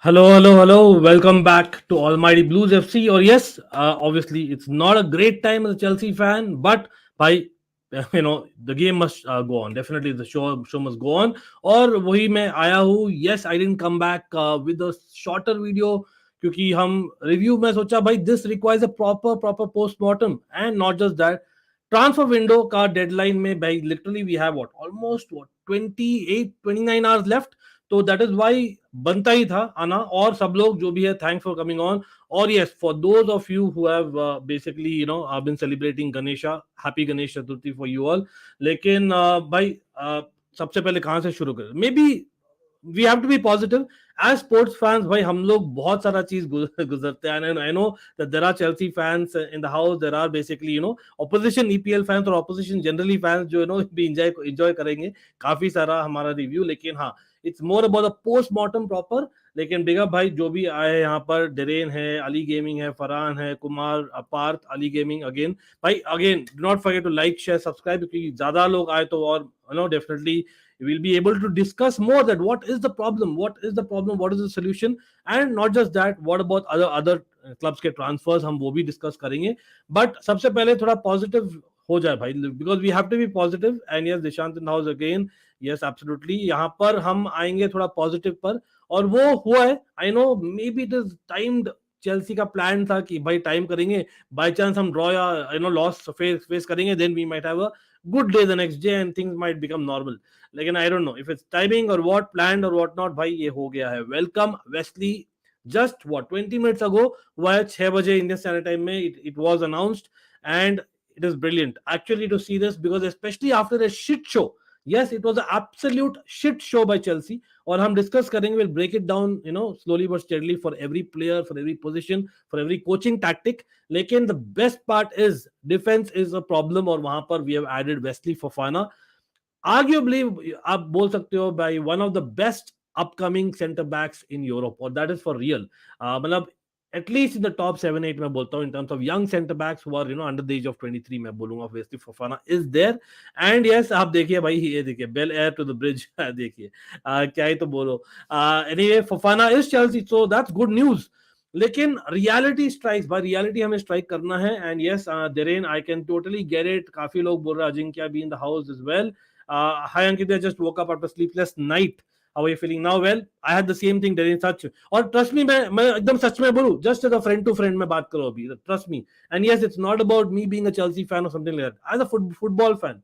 Hello. Welcome back to Almighty Blues FC. Or yes, obviously it's not a great time as a Chelsea fan, but by the game must go on. Definitely the show must go on. और वही मैं आया हूँ. Yes, I didn't come back with a shorter video क्योंकि हम review में सोचा भाई this requires a proper postmortem and not just that. Transfer window का deadline में भाई literally we have almost 29 hours left. तो दैट इज वाई बनता ही था आना और सब लोग जो भी है थैंक्स फॉर कमिंग ऑन और yes for those of you who have basically been celebrating Ganesha happy Ganesh Chaturthi for you all लेकिन भाई सबसे पहले कहां से शुरू करें maybe we have to be positive as sports fans भाई हम लोग बहुत सारा चीज गुजरते हैं I know that there are Chelsea fans in the house there are basically opposition EPL fans और ऑपोजिशन जनरली फैंस जो भी एंजॉय करेंगे काफी सारा हमारा रिव्यू लेकिन हाँ it's more about the postmortem proper लेकिन बिगा भाई जो भी आए यहाँ पर डेरेन है अली गेमिंग है फरहान है कुमार पार्थ अली गेमिंग अगेन भाई again do not forget to like share subscribe क्योंकि ज्यादा लोग आए तो और definitely we'll be able to discuss more that what is the problem what is the solution and not just that what about other clubs के transfers हम वो भी discuss करेंगे but सबसे पहले थोड़ा positive हो जाए भाई because we have to be positive and yes Dishant in the house again yes absolutely यहाँ पर हम आएंगे थोड़ा positive पर और वो हुआ है I know maybe it is timed Chelsea का प्लान था कि भाई टाइम करेंगे बाय चांस हम ड्रॉ या लॉस फेस करेंगे then we might have a good day the next day and things might become normal लेकिन I don't know if it's timing or what planned or what not भाई ये हो गया है welcome Wesley just what 20 minutes ago हुआ है 6 बजे Indian standard time में it was announced and it is brilliant actually to see this because especially after a shit show yes it was an absolute shit show by Chelsea और हम discuss करेंगे we'll break it down slowly but steadily for every player for every position for every coaching tactic लेकिन the best part is defense is a problem और वहां पर we have added Wesley Fofana arguably आप बोल सकते हो by one of the best upcoming center backs in Europe और that is for real मतलब at least in the top 7-8 मैं बोलता हूँ in terms of young center backs who are under the age of 23 मैं बोलूंगा Wesley Fofana is there and yes आप देखिए भाई ये देखिए Bel Air to the bridge देखिए क्या ही तो बोलो anyway Fofana is Chelsea so that's good news लेकिन रियलिटी स्ट्राइक्स भाई रियलिटी हमें स्ट्राइक करना है and yes Darren I can totally get it काफी लोग बोल रहे हैं Ajinkya be in the house is well hi Ankit I just woke up after sleepless night how are you feeling now well I had the same thing Darren सच और trust me मैं एकदम सच में बोलूं just as a friend to friend में बात करो अभी trust me and yes it's not about me being a Chelsea fan or something like that as a football fan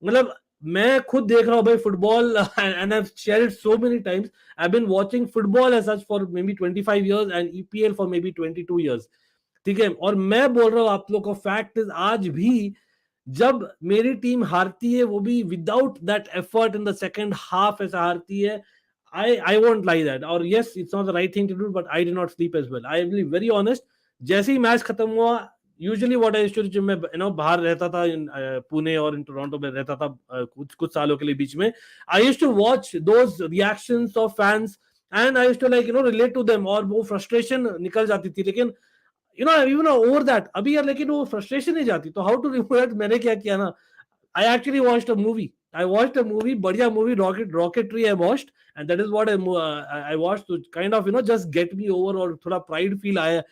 मतलब मैं खुद देख रहा हूँ भाई football and I have shared it so many times I been watching football as such for maybe 25 years and EPL for maybe 22 years ठीक है और मैं बोल रहा हूँ आप लोग को फैक्ट इज आज भी जब मेरी टीम हारती है वो भी without that effort in the second half ऐसा हारती है I won't lie that और yes it's not the right thing to do but I did not sleep as well I will be very honest जैसे ही match खत्म हुआ usually what I used to मैं बाहर रहता था पुणे और इन टोरंटो में रहता था कुछ सालों के लिए बीच में I used to watch those reactions of fans and I used to like relate to them और वो फ्रस्ट्रेशन निकल जाती थी लेकिन इवन ओवर दैट अभी यार लेकिन वो फ्रस्ट्रेशन नहीं जाती तो हाउ टू रिमूव दैट मैंने क्या किया ना I actually watched a movie. I watched a movie, बढ़िया movie, Rocketry I watched, and that is what I watched to kind of just get me over और थोड़ा pride feel आया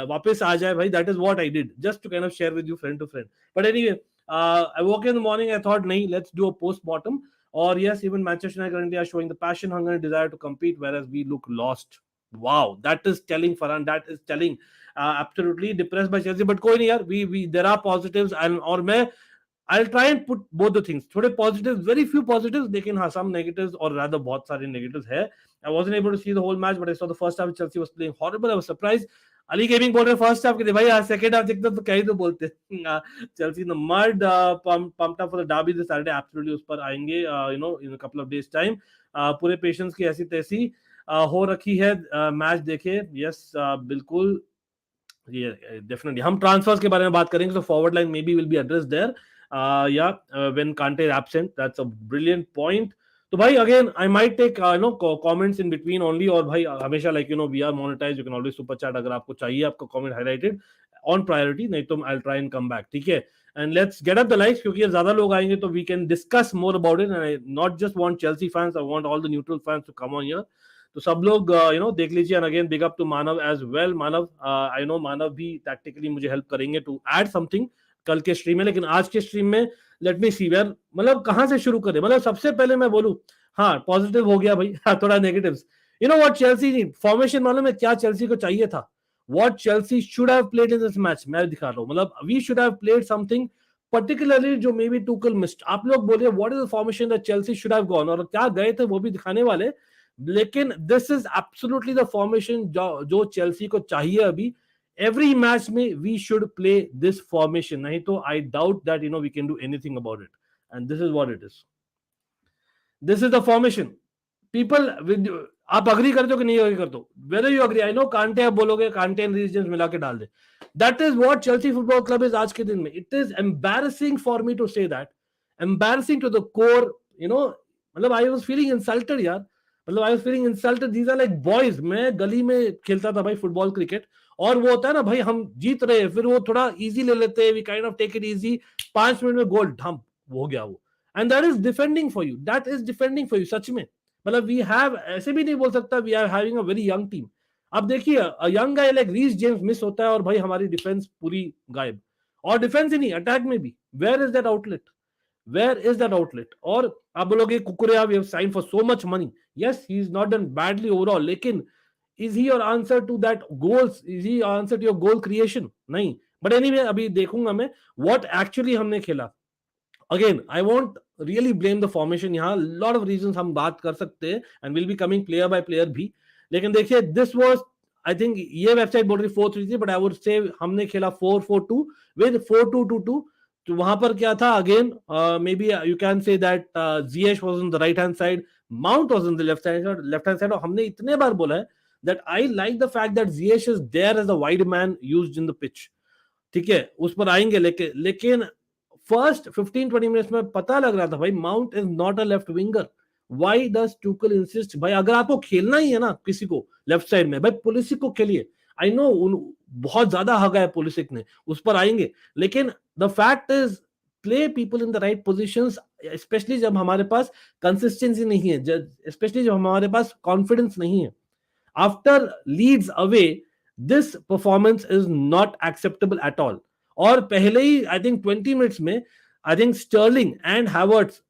वापस आ जाए भाई. That is what I did, just to kind of share with you friend to friend. But anyway, I woke in the morning. I thought, नहीं, let's do a post-mortem. Or yes, even Manchester United currently are showing the passion, hunger, and desire to compete, whereas we look lost. Wow, that is telling, Farhan. That is telling. Absolutely depressed by Chelsea, but कोई नहीं यार. We there are positives, and और मैं I'll try and put both the things. थोड़े positives, very few positives, लेकिन हाँ, some negatives or rather बहुत सारे negatives है. I wasn't able to see the whole match, but I saw the first half. Chelsea was playing horrible. I was surprised. Ali Gaming बोल रहे first half के लिए भाई यार second half देखते तो क्या ही तो बोलते. Chelsea in the mud, pumped up for the derby this Saturday. Absolutely उस पर आएंगे. In a couple of days time. पूरे patience की ऐसी तैसी हो रखी है. मैच देखे. Yes, बिल्कुल. Definitely. हम transfers के बारे में बात करेंगे. So forward line maybe will be addressed there. When Kante is absent, that's a brilliant point. So, bhai, again, I might take comments in between only. और भाई हमेशा like we are monetized. You can always super chat अगर आपको चाहिए आपको comment highlighted on priority. नहीं तो I'll try and come back. ठीक है. And let's get up the likes क्योंकि ज़्यादा लोग आएंगे तो we can discuss more about it. And I not just want Chelsea fans, I want all the neutral fans to come on here. तो सब लोग देख लीजिए. And again big up to Manav as well. Manav, I know Manav भी tactically मुझे help करेंगे to add something कल के स्ट्रीम में. लेकिन आज के स्ट्रीम में लेट मी सी वेयर, मतलब कहां से शुरू करें. मतलब सबसे पहले मैं बोलूं, हाँ पॉजिटिव हो गया भाई. थोड़ा negatives. You know what Chelsea need formation मालूम है क्या चेल्सी को चाहिए था. What Chelsea should have played in this match, मैं दिखा रहा हूं. मतलब we should have played something particularly जो मे बी टूकल मिस्ड. आप लोग बोलिए what is the formation that Chelsea should have gone, और क्या गए थे वो भी दिखाने वाले. लेकिन this is absolutely the formation जो चेल्सी को चाहिए अभी. एवरी मैच में we should play this formation, नहीं तो I doubt that we can do anything about it. And this is what it is. This is the formation. People, आप agree करते हो कि नहीं अग्री करते हो? Whether you agree, I know Conte आप बोलोगे कांटे एंड रीजन मिला के डाल दे. That is what Chelsea football club is आज के दिन में. It is embarrassing for me to say that. Embarrassing to the core. मतलब आई वाज फीलिंग इंसल्टेड यार. मतलब I was feeling insulted. These are like boys. मैं गली में खेलता था भाई फुटबॉल क्रिकेट, और वो होता है ना भाई, हम जीत रहे हैं फिर वो थोड़ा इजी ले लेते हैं. We kind of take it easy. 5 minute में गोल ढम हो गया वो. And that is defending for you. That is defending for you सच में. मतलब वी हैव, ऐसे भी नहीं बोल सकता we are having a very young team. अब देखिए a young guy like Reece James miss होता है और भाई हमारी डिफेंस पूरी गायब. और डिफेंस ही नहीं, अटैक में भी where is that outlet. Where is that outlet. और आप बोलोगे Cucurella we have signed for so much money. Yes he is not done badly overall, लेकिन is he your answer to that goals? Is he answer to your goal creation? नहीं. But anyway अभी देखूंगा मैं what actually हमने खेला. Again I won't really blame the formation. यहाँ lot of reasons हम बात कर सकते हैं and will be coming player by player भी. लेकिन देखिए दिस वाज, आई थिंक ये वेबसाइट बोल रही 4-3-3, बट आई वुड से हमने खेला 4-4-2 विद 4-2-2-2. तो वहां पर क्या था again, maybe you can say that Ziyech was on the right hand side, Mount was on the left hand side. और हमने इतने बार बोला है that I like the fact that Ziyech is there as a wide man used in the pitch. ठीक है, उस पर आएंगे. लेकिन फर्स्ट 15-20 मिनट्स में पता लग रहा था भाई mount is not a left winger. Why does Tuchel insist? भाई अगर आपको खेलना ही है ना किसी को लेफ्ट साइड में, भाई पुलिसिक को खेलिए. आई नो बहुत ज्यादा हगा है पुलिसिक ने, उस पर आएंगे. लेकिन the fact is play people in the right positions, specially जब हमारे पास कंसिस्टेंसी नहीं है, स्पेशली जब हमारे पास कॉन्फिडेंस नहीं है. After Leeds away this performance is not acceptable at all. और पहले ही आई थिंक 20 मिनट्स में I think Sterling and Havertz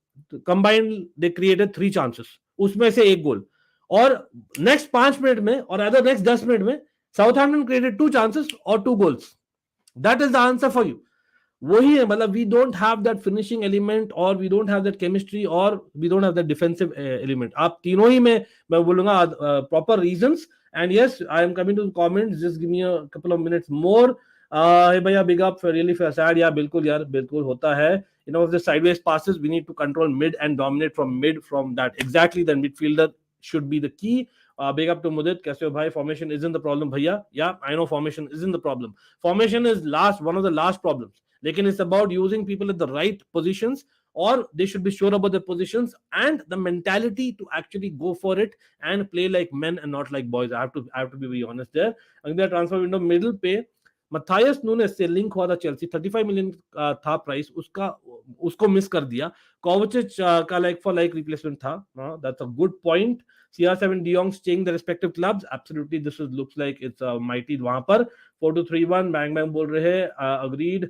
combined they created 3 chances, उसमें से 1 गोल. और नेक्स्ट 5 मिनट में और अदर नेक्स्ट 10 मिनट में साउथहैम्पटन क्रिएटेड 2 चांसेस और 2 goals. That is the answer for you. वही है, मतलब we don't have that finishing element, और we don't have that chemistry, और we don't have that defensive element. आप तीनों ही में मैं बोलूंगा proper reasons. And yes I am coming to comments, just give me a couple of minutes more. Hey भैया big up really sad. यार बिल्कुल होता है. The sideways passes we need to control mid and dominate from mid, from that exactly the midfielder should be the key. Big up to Mudit. कैसे हो भाई? Formation isn't the problem भैया. Yeah, I know formation isn't the problem. Formation is one of the last problems. लेकिन it's about using people at the right positions, or they should be sure about their positions and the mentality to actually go for it and play like men and not like boys. I have to be very honest there. अगला transfer window middle पे Matthias Nunes से link हुआ था Chelsea, 35 million था price उसको miss कर दिया. कोवाचिच का लाइक फॉर लाइक रिप्लेसमेंट था. That's a good point. CR7 De Jong staying the respective clubs. Absolutely, this looks like it's a mighty. वहां पर 4-2-3-1 बैंग बैंग बोल रहे हैं. Agreed.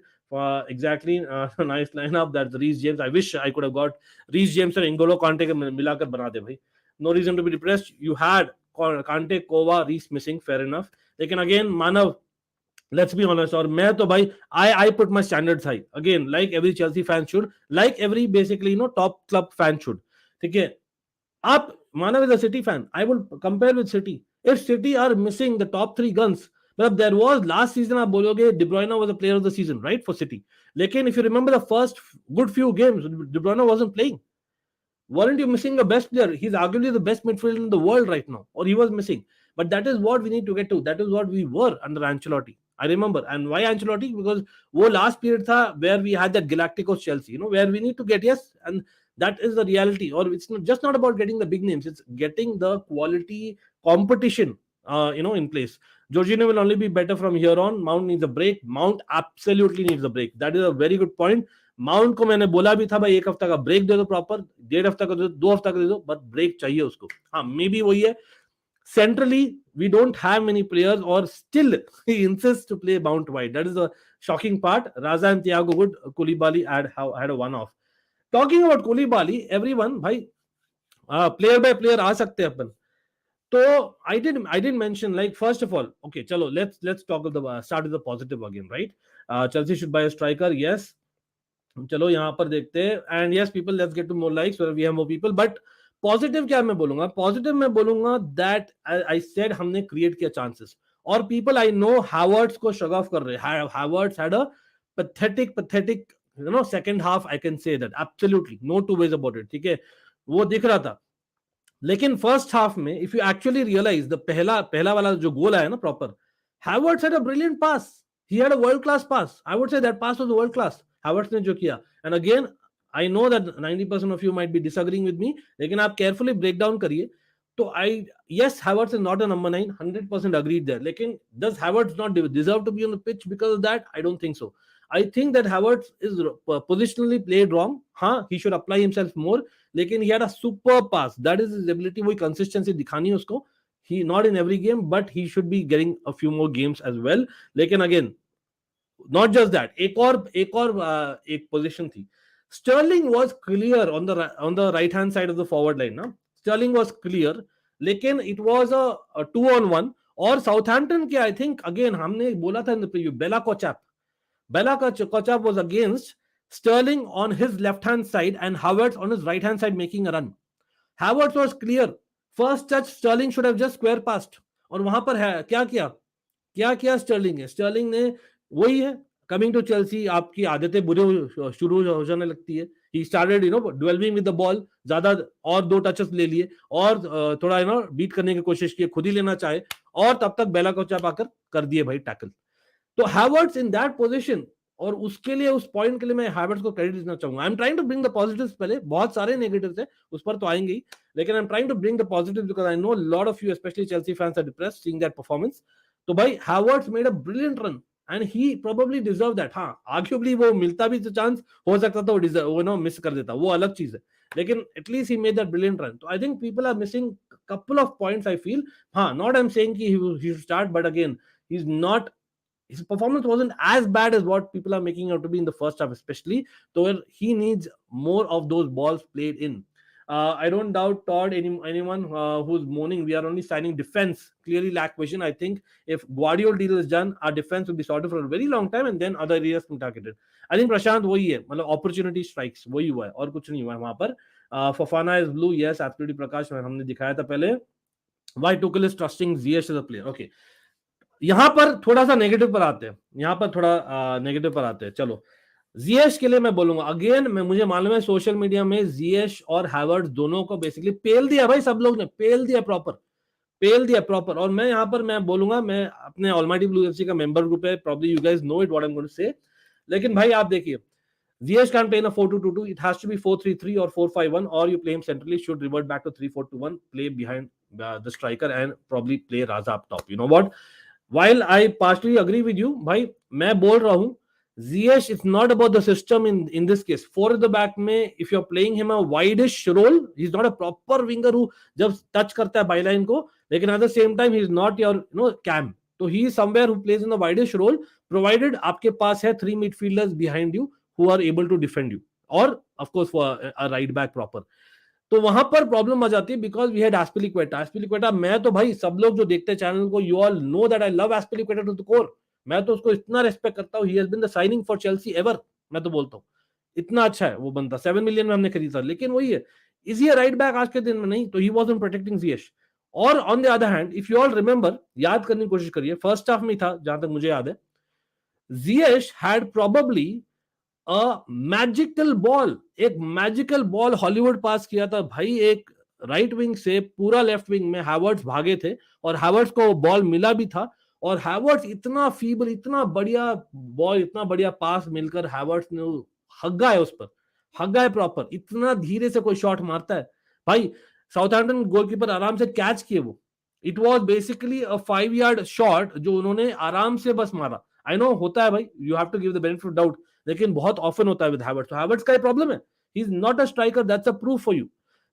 Exactly. Nice lineup. That's Reece James. I wish I could have got Reece James और N'Golo Kante के मिलाकर बना दे भाई. No reason to be depressed. You had Kante, Kova, Reece missing. Fair enough. लेकिन again Manav, let's be honest, और मैं तो भाई I put my standards high again, like every Chelsea fan should, like every basically top club fan should. ठीक है, आप माना with a City fan, I will compare with City. If City are missing the top 3 guns, मतलब there was last season आप बोलोगे De Bruyne was a player of the season, right, for City. लेकिन if you remember the first good few games, De Bruyne wasn't playing. Weren't you missing the best player? He's arguably the best midfielder in the world right now, or he was missing. But that is what we need to get to. That is what we were under Ancelotti. I remember. And why Ancelotti? Because वो last period था where we had that Galacticos Chelsea, where we need to get, yes, and that is the reality. Or it's just not about getting the big names. It's getting the quality competition, in place. Jorginho will only be better from here on. Mount needs a break. Mount absolutely needs a break. That is a very good point. Mount को मैंने बोला भी था भाई 1 हफ्ता का break दे दो, proper 1.5 हफ्ता का दे दो, 2 हफ्ता का दे दो, बट ब्रेक चाहिए उसको. हाँ मे बी वही है, Centrally, we don't have many players, or still he insists to play Mount wide. That is the shocking part. Raza and Thiago good. Koulibaly had a one-off. Talking about Koulibaly, everyone, भाई player by player आ सकते हैं अपन. So I didn't mention, like, first of all, okay, chalo, let's talk of the start with the positive again, right? Chelsea should buy a striker, yes. चलो यहाँ पर देखते हैं, and yes people, let's get to more likes, we have more people. But positive क्या मैं बोलूंगा? Positive मैं बोलूंगा दैट आई सेड हमने क्रिएट किया चांसेस, और पीपल आई नो हावर्ड्स को शग ऑफ कर रहे हैं. Havertz had a pathetic second half. I can say that absolutely no two ways about it. ठीक है, वो दिख रहा था. लेकिन फर्स्ट हाफ में if you actually realise the पहला वाला जो गोल आया ना proper, Havertz had a brilliant pass. He had a world class pass. I would say that pass was world class. Havertz ने जो किया. And again, I know that 90% of you might be disagreeing with me, लेकिन आप carefully break down करिए. तो yes, Havertz is not a number 9, 100% agreed there. लेकिन does Havertz not deserve to be on the pitch because of that? I don't think so. I think that Havertz is positionally played wrong. हाँ, he should apply himself more. लेकिन he had a super pass. That is his ability. वही consistency दिखानी है उसको. He not in every game, but he should be getting a few more games as well. लेकिन again, not just that, एक position थी. Sterling was clear on the right hand side of the forward line. ना, Sterling was clear, लेकिन it was a 2-on-1. और Southampton के, I think again हमने बोला था in the preview, Bella Kochap was against Sterling on his left hand side and Havertz on his right hand side making a run. Havertz was clear. First touch, Sterling should have just square passed. और वहां पर है क्या किया Stirling ने वही है. Coming to Chelsea, आपकी आदतें बुरे शुरू हो जाने लगती है. He started dwelling with the ball, ज्यादा और 2 टचेस ले लिए, और थोड़ा बीट करने की कोशिश की, खुद ही लेना चाहे, और तब तक बेला कोचा आकर कर दिए भाई टैकल. तो हैवर्ट्स इन दैट पोजीशन, और उसके लिए, उस पॉइंट के लिए मैं हैवर्ट्स को क्रेडिट देना चाहूंगा. I am trying to bring the positives. पहले बहुत सारे नेगेटिव्स है, उस पर तो आएंगे ही, लेकिन I am trying to bring the positives because I know lot of you especially Chelsea fans are depressed seeing that performance. तो भाई Havertz made a brilliant run and he probably deserve that. हाँ, arguably वो मिलता भी तो chance हो सकता था, वो डिजर्व मिस कर देता, वो अलग चीज है, लेकिन at least he made that brilliant run. तो I think people are missing couple of points I feel. Not I'm saying he should start, but again, he's not, his performance wasn't as bad as what people are making out to be in the first half, especially. So he needs more of those balls played in. I don't doubt Todd, anyone who's moaning we are only signing defense clearly lack vision. I think if Guardiola deal is done, our defense will be sorted for a very long time, and then other areas can target it. I think Prashant वही है, मतलब opportunity strikes वही हुआ है, और कुछ नहीं हुआ है वहां पर. Fofana is blue, yes, absolutely. Prakash, हमने दिखाया था पहले. Why Tuchel is trusting Ziyech as a player? Okay. यहां पर थोड़ा सा नेगेटिव पर आते हैं, चलो. जियेश के लिए मैं बोलूंगा अगेन, मुझे मालूम है सोशल मीडिया में जियेश और हैवर्ट्स दोनों को बेसिकली पेल दिया भाई, सब लोग ने पेल दिया प्रॉपर. और मैं यहां पर मैं बोलूंगा, मैं अपने ऑलमाइटी ब्लू एफसी का मेंबर ग्रुप है, probably you guys know it what I am going to say, लेकिन भाई आप देखिए, Ziyech can't play in a 4-2-2-2. It has to be 4-3-3 or 4-5-1, or you play him centrally. Should revert back to 3-4-2-1. Play behind the striker and probably play Raza up top. You know what? While I partially agree with you, भाई मैं बोल रहा हूँ, Ziyech, it's not about the system in this case. 4 at the back में, if you're playing him a wideish role, he's not a proper winger who जब touch करता है byline को, लेकिन at the same time he's not your cam. So he is somewhere who plays in the wideish role, provided आपके पास है 3 midfielders behind you who are able to defend you, or of course for a right back proper. तो वहां पर problem आ जाती है, because we had एस्पिलिक्वेटा. मैं तो भाई, सब लोग जो देखते हैं चैनल को, you all know that I love Azpilicueta to the core. मैं तो उसको इतना रेस्पेक्ट करता हूँ. He has been the signing for Chelsea ever. मैं तो बोलता हूँ इतना अच्छा है वो बंदा. 7 मिलियन में हमने खरीदा, लेकिन वही है, is he a right back आज के दिन में? नहीं. तो ही वाज़न्ट प्रोटेक्टिंग जियेश. और on the other hand, if you all remember, याद करने की कोशिश करिए, फर्स्ट हाफ में था जहां तक मुझे याद है, जियेश हैड प्रोबेबली एक मैजिकल बॉल हॉलीवुड पास किया था भाई, एक राइट विंग से पूरा लेफ्ट विंग में हैवर्ट्स भागे थे, और हैवर्ट्स को बॉल मिला भी था, और हैवर्ट्स इतना फीबल, इतना बढ़िया बॉल, इतना बढ़िया पास मिलकर हैवर्ट्स ने हग्गा है, उस पर हग्गा है प्रॉपर. इतना धीरे से कोई शॉट मारता है भाई? साउथहैम्पटन गोलकीपर आराम से कैच किए वो. It was basically a 5 yard shot जो उन्होंने आराम से बस मारा. आई नो होता है भाई, you have to give the benefit of doubt, लेकिन बहुत ऑफन होता है विद हैवर्ट्स. तो हैवर्ट्स का ये प्रॉब्लम है, ही is not a striker, that's a proof for you.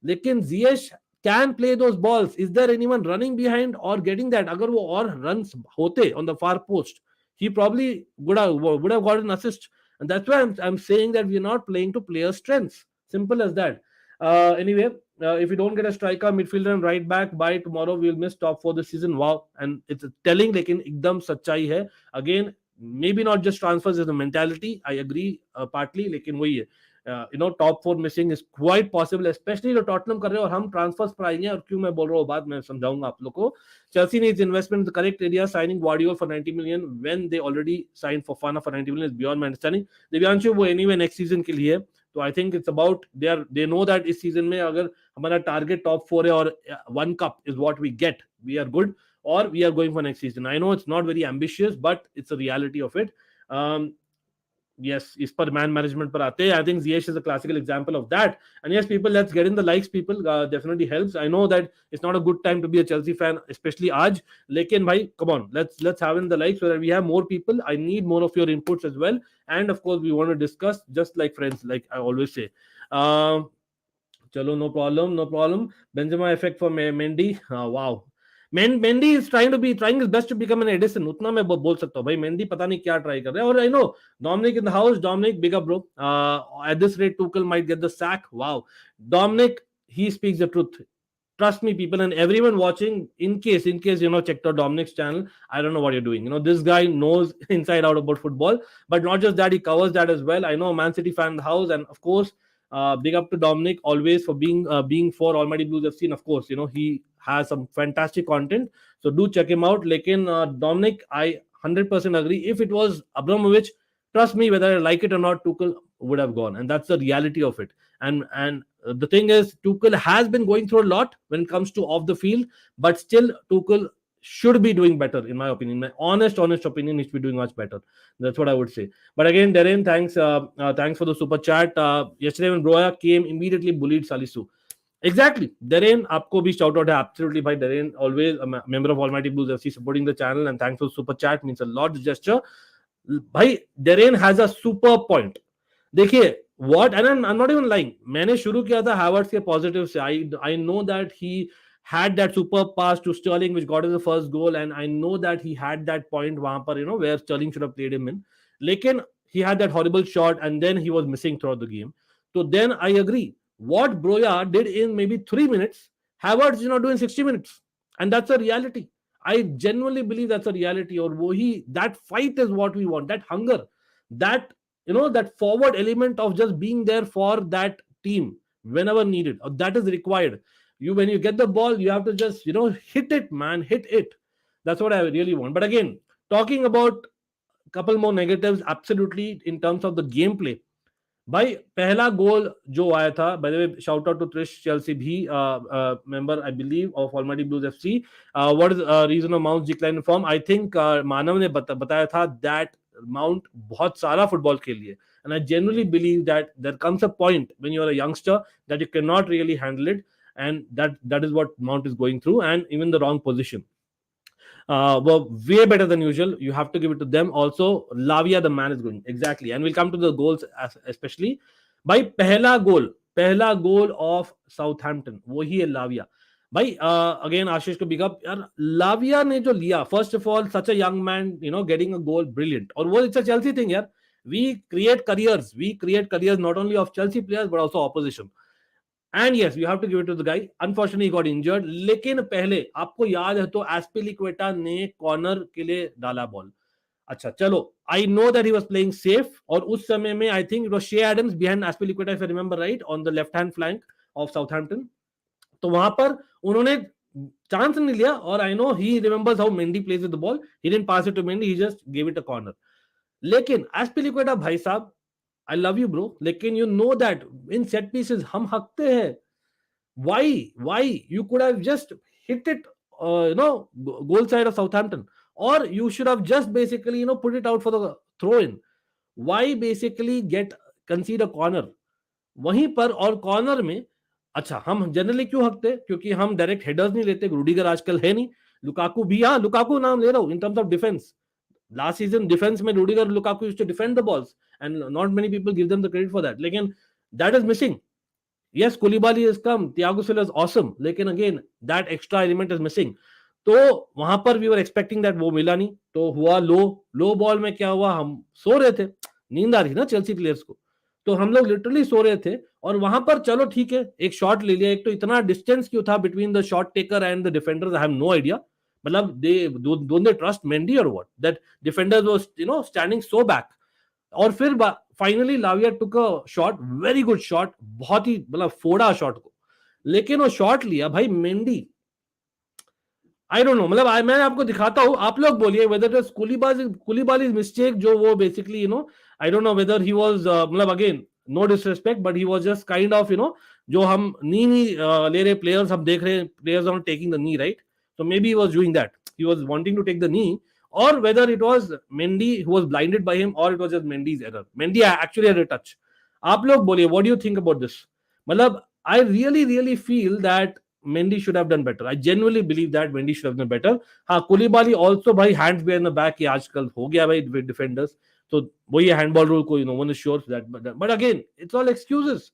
लेकिन जियेश can play those balls. Is there anyone running behind or getting that? Agar wo or runs hote on the far post, he probably would have got an assist. And that's why I'm saying that we're not playing to player strengths. Simple as that. Anyway, if we don't get a striker, midfielder, and right back by tomorrow, we'll miss top 4 this season. Wow. And it's telling, lekin ekdam सच्चाई hai. Again, maybe not just transfers is the mentality. I agree partly, लेकिन वही है. Top 4 missing is quite possible, specially जो Tottenham कर रहे हैं और हम ट्रांसफर्स पर आएंगे. और क्यों मैं बोल रहा हूँ बात मैं समझाऊंगा आप लोग को. Chelsea needs investment in the correct area. Signing Gvardiol for 90 million when they already sign Fofana for 90 million is beyond my understanding. Divyanshu वो एनीवे नेक्स्ट सीजन के लिए, तो I think it's about they know that इस season में अगर हमारा target top 4 है और 1 cup is what we get, we are good और we are going for next season. I know it's not very ambitious but it's a reality of it. Yes, इस पर man management पर आते हैं. I think Ziyech is a classical example of that. And yes, people, let's get in the likes. People definitely helps. I know that it's not a good time to be a Chelsea fan, especially आज. लेकिन भाई, come on, let's have in the likes so that we have more people. I need more of your inputs as well. And of course, we want to discuss just like friends, like I always say. चलो, no problem. Benzema effect for Mendy. Wow. Mendy is trying his best to become an Edison. उतना मैं बोल सकता हूँ भाई. Mendy पता नहीं क्या ट्राई कर रहा है. और I know Dominic in the house. Dominic, big up bro. At this rate Tuchel might get the sack. Wow. Dominic, he speaks the truth. Trust me, people, and everyone watching, in case checked out Dominic's channel, I don't know what you're doing. This guy knows inside out about football. But not just that, he covers that as well. I know Man City fan in the house, and of course, big up to Dominic always for being for Almighty Blues FC. And of course, he has some fantastic content, so do check him out. Lekin Dominic, I 100% agree. If it was Abramovich, trust me, whether I like it or not, Tuchel would have gone, and that's the reality of it. And the thing is, Tuchel has been going through a lot when it comes to off the field, but still Tuchel should be doing better, in my opinion. My honest opinion, he should be doing much better. That's what I would say. But again, Darren, thanks for the super chat. Yesterday when Broya came, immediately bullied Salisu. Exactly. Darren, आपको भी shout out है. Absolutely भाई. Darren, always a member of Almighty Blues FC, supporting the channel, and thanks for super chat, means a lot. The gesture. भाई, Darren has a super point. देखिए, what, and I'm not even lying. मैंने शुरू किया था Havertz के positive से. I know that he had that super pass to Sterling which got us the first goal, and I know that he had that point वहां पर, where Sterling should have played him in. लेकिन he had that horrible shot and then he was missing throughout the game. So then I agree. What Broya did in maybe 3 minutes, Havertz did not do in 60 minutes. And that's a reality. I genuinely believe that's a reality. Or that fight is what we want. That hunger. That, that forward element of just being there for that team whenever needed. That is required. When you get the ball, you have to just, hit it, man. Hit it. That's what I really want. But again, talking about a couple more negatives, absolutely, in terms of the gameplay. भाई, पहला गोल जो आया था, by the way shout out to Trish Chelsea भी member I believe of Almighty Blues FC. What is reason of Mount decline in form? I think Manav ने बताया था that mount बहुत सारा फुटबॉल खेल लिए, and I genuinely believe that there comes a point when you are a youngster that you can not really handle it, and that is what Mount is going through, and even the wrong position. Were way better than usual. You have to give it to them. Also, Lavia, the man, is going exactly, and we'll come to the goals especially. By pehla goal of Southampton, वही है Lavia. भाई, again आशीष को big up. यार, Lavia ने जो लिया, first of all, such a young man, getting a goal, brilliant. और वो, it's a Chelsea thing, यार. We create careers not only of Chelsea players but also opposition. And yes, you have to give it to the guy. Unfortunately, he got injured. लेकिन पहले आपको याद है तो एस्पिलिक्वेटा ने कॉर्नर के लिए डाला बॉल. अच्छा, चलो, I know that he was playing safe. और उस समय में I think it was Shea Adams behind Aspilicueta, if I remember right, on the left hand flank of Southampton. तो वहां पर उन्होंने चांस नहीं लिया. और I know he remembers how Mendy plays with the ball. He didn't pass it to Mendy. He just gave it a corner. लेकिन Aspilicueta, भाई साहब, I love you, bro. लेकिन you know that in set pieces हम हकते हैं. Why? You could have just hit it, goal side of Southampton, or you should have just basically, put it out for the throw in. Why basically concede a corner? वहीं पर और corner में, अच्छा, हम generally क्यों हकते? क्योंकि हम direct headers नहीं लेते. रूडिगर आजकल है नहीं. लुकाकू भी, हाँ, लुकाकू नाम ले रहा हूं in terms of defense. Last season, defense में Rudiger and Lukaku used to defend the balls, and not many people give them the credit for that. लेकिन that is missing. Yes, Koulibaly has come, Thiago Silva is awesome, लेकिन again that extra element is missing. तो वहां पर we were expecting that, वो मिला नहीं, तो हुआ लो बॉल में क्या हुआ, हम सो रहे थे, नींद आ रही ना चेल्सी प्लेयर्स को, तो हम लोग लिटरली सो रहे थे, और वहां पर चलो ठीक है एक शॉट ले लिया, एक तो इतना डिस्टेंस क्यों था between the shot taker and the defenders, I have no idea, मतलब they don't they trust Mendy or what, that defenders was standing so back, और फिर finally Lavia took a shot, very good shot, बहुत ही मतलब फोड़ा shot को, लेकिन वो शॉट लिया भाई मेंडी, आई डोंट नो, मतलब मैं आपको दिखाता हूं, आप लोग बोलिए वेदर इट कुलीबालीज मिस्टेक, जो वो basically I don't know whether he was, मतलब again no disrespect, but he was just kind of जो हम नी ले रहे प्लेयर्स, हम देख रहे हैं players are taking the knee, right, so maybe he was doing that, he was wanting to take the knee, or whether it was Mendy who was blinded by him, or it was just Mendy's error. Mendy actually had a touch. आप लोग बोलिए, what do you think about this? मतलब I really feel that Mendy should have done better. I genuinely believe that Mendy should have done better. हाँ, Koulibaly also भाई hands behind the back, ये आजकल हो गया भाई with defenders, तो वही handball rule को no one is sure that, but again it's all excuses.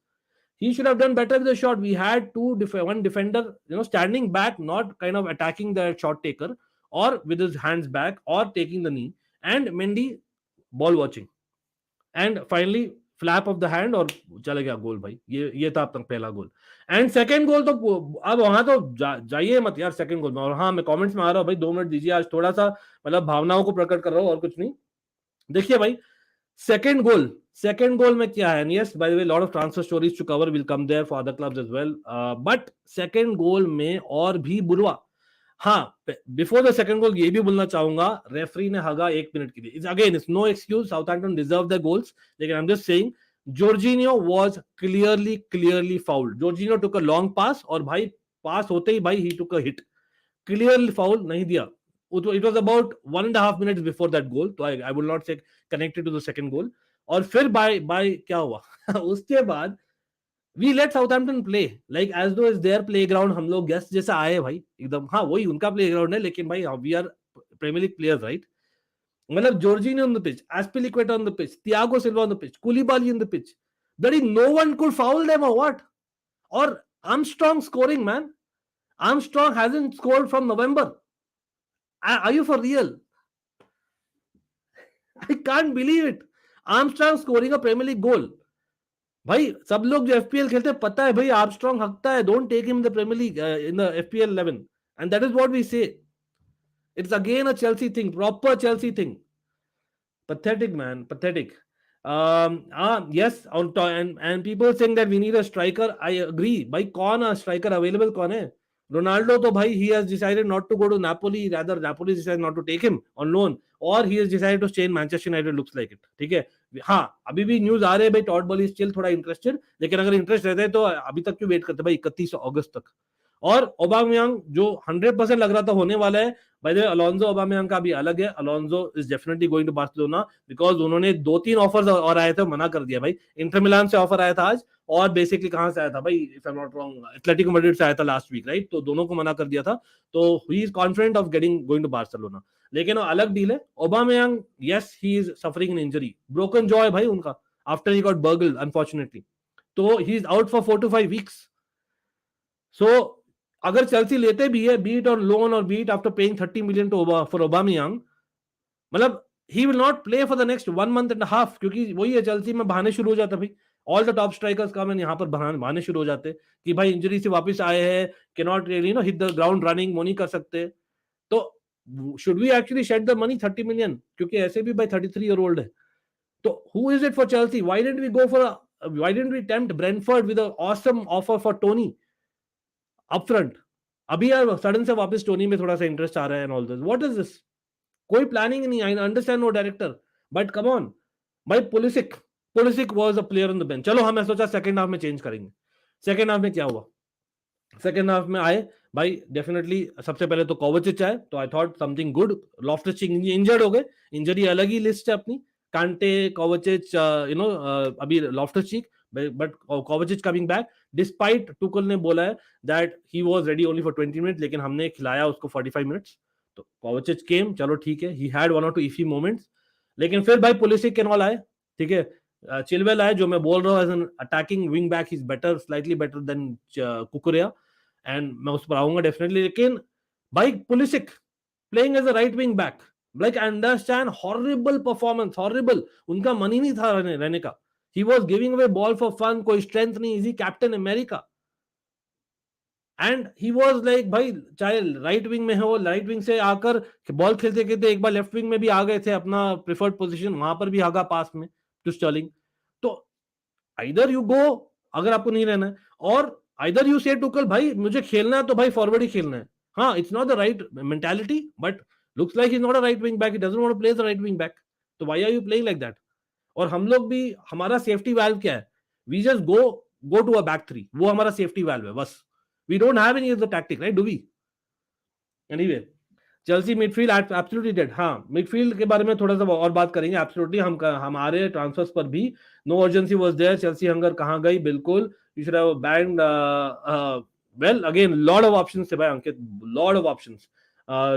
He should have done better with the shot. We had one defender, standing back, not kind of attacking the shot taker, or with his hands back, or taking the knee, and Mendy ball watching, and finally flap of the hand, और चले गया गोल भाई, ये था अब तक पहला गोल, and second goal तो अब वहां तो जाइए मत यार सेकंड गोल में, और हाँ मैं कमेंट्स में आ रहा हूँ भाई, 2 मिनट दीजिए, आज थोड़ा सा मतलब भावनाओं को प्रकट कर रहा हूँ और कुछ नहीं, देखिए भाई second goal में क्या है, yes by the way lot of transfer stories to cover will come there for other clubs as well, but second goal में और भी बुरा, हाँ बिफोर द सेकंड गोल ये भी बोलना चाहूंगा, रेफरी ने हगा 1 मिनट के लिए, again it's no excuse, Southampton deserve the goals, लेकिन I am just saying Jorginho was clearly fouled, Jorginho took a long pass, और भाई पास होते ही भाई he took a hit, clearly foul नहीं दिया, it was about 1.5 minutes before that goal, so I will not say connected to the second goal, और फिर by क्या हुआ उसके बाद we let Southampton play like as though it's their playground, हम लोग गेस्ट जैसा आए भाई एकदम, हाँ वही उनका प्लेग्राउंड है, लेकिन भाई we are Premier League players, right, मतलब Jorginho on the pitch, Azpilicueta on the pitch, Thiago Silva on the pitch, Koulibaly on the pitch, that is no one could foul them or what, or Armstrong scoring, man, Armstrong hasn't scored from November, are you for real? I can't believe it. Armstrong scoring a Premier League goal. भाई सब लोग जो FPL खेलते हैं पता है भाई Armstrong हकता है, don't take him in the Premier League in the FPL 11, and that is what we say. It's again a Chelsea thing, proper Chelsea thing. Pathetic, man, pathetic. Yes, and people saying that we need a striker. I agree. भाई कौन है striker available, कौन है? Ronaldo तो भाई he has decided not to go to Napoli, rather Napoli decided not to take him on loan, or he has decided to stay in Manchester United, looks like it. ठीक है, हाँ अभी भी news आ रहे हैं भाई टॉड बॉली still थोड़ा interested, लेकिन अगर इंटरेस्ट रहता है तो अभी तक क्यों वेट करते भाई 31 अगस्त तक, और ओबामेयांग जो 100% लग रहा था होने वाला है, भाई अलोंसो ओबामेयांग का भी अलग है, Alonso is definitely going to Barcelona, because उन्होंने 2-3 ऑफर्स और आए थे, मना कर दिया भाई, इंटर मिलान से ऑफर आया था आज, और बेसिकली कहां से आया था भाई, if I am not wrong Atletico Madrid से आया था लास्ट वीक, राइट, तो दोनों को मना कर दिया था, तो he is confident of going to Barcelona, लेकिन अलग डील है Aubameyang, yes he is suffering an injury, broken jaw है भाई उनका, after he got burgled unfortunately, तो he is out for 4 to 5 weeks. So अगर चेल्सी लेते भी है, be it on loan or be it after paying 30 million for Aubameyang, मतलब he will not play for the next 1.5 months, क्योंकि वही है चेल्सी में बहाने शुरू हो जाते भाई, ऑल द टॉप स्ट्राइकर्स का मैं यहाँ पर बहाने शुरू हो जाते कि भाई इंजरी से वापस आए हैं, can not really hit the ground running, वो नहीं कर सकते, तो should we actually shed the money 30 million, क्योंकि ऐसे भी भाई 33 year old है, तो who is it for Chelsea, why didn't we go for, why didn't we tempt Brentford with a awesome offer for Toney upfront, अभी यार sudden से वापस टोनी में थोड़ा सा इंटरेस्ट आ रहा है and all this, what is this, कोई प्लानिंग नहीं, I understand no director, but come on भाई, Pulisic was a player on the bench, चलो हमें सोचा सेकंड हाफ में चेंज करेंगे, सेकंड हाफ में क्या हुआ, सेकंड हाफ में आए भाई डेफिनेटली सबसे पहले तो कोवाचिच आए, तो I thought something good, Loftus Cheek injured हो गए, इंजरी अलग ही लिस्ट है अपनी, कांटे कोवाचिच अभी Loftus Cheek, but Kovacic coming back, despite Tuchel ने बोला है that he was ready only for 20 minutes, लेकिन हमने खिलाया उसको 45 मिनट्स, तो कोवाचिच केम, चलो ठीक है, he had 1 or 2 iffy moments, लेकिन फिर भाई पुलिसिक के नॉल आए, ठीक है, चिलवेल है, जो मैं बोल रहा हूँ as an attacking wing back is better, slightly better than Cucurella, एंड मैं उस पर आऊंगा डेफिनेटली। लेकिन भाई Pulisic playing as a right wing back, like I understand, horrible performance, horrible, उनका मन ही नहीं था रहने का। He was giving away ball for fun, कोई स्ट्रेंथ नहीं, easy captain America, and he was like भाई, चाहे राइट विंग में हो, राइट विंग से आकर बॉल खेलते खेलते एक बार लेफ्ट विंग में भी आ गए थे, अपना प्रिफर्ड पोजीशन वहां पर भी आगा पास में टू स्टर्लिंग। तो आइदर यू गो, अगर आपको नहीं रहना है, और आइदर यू से टुकल भाई मुझे खेलना है तो भाई फॉरवर्ड ही खेलना है। हाँ, it's not the right mentality, but looks like is not a right wing back, he doesn't want to play the right wing back, तो why are you playing like that? और हम लोग भी, हमारा सेफ्टी वाल्व क्या है? We just go to a back three, वो हमारा सेफ्टी वाल्व है बस। We don't have any other tactic, right? Do we? Anyway, Chelsea midfield absolutely dead. हाँ, मिडफील्ड के बारे में थोड़ा सा और बात करेंगे एब्सोल्युटली। हम हमारे ट्रांसफर्स पर भी no urgency was there. Chelsea hunger कहां गई? बिल्कुल, you should have banned, well again lot of options थे भाई Ankit, lot of options.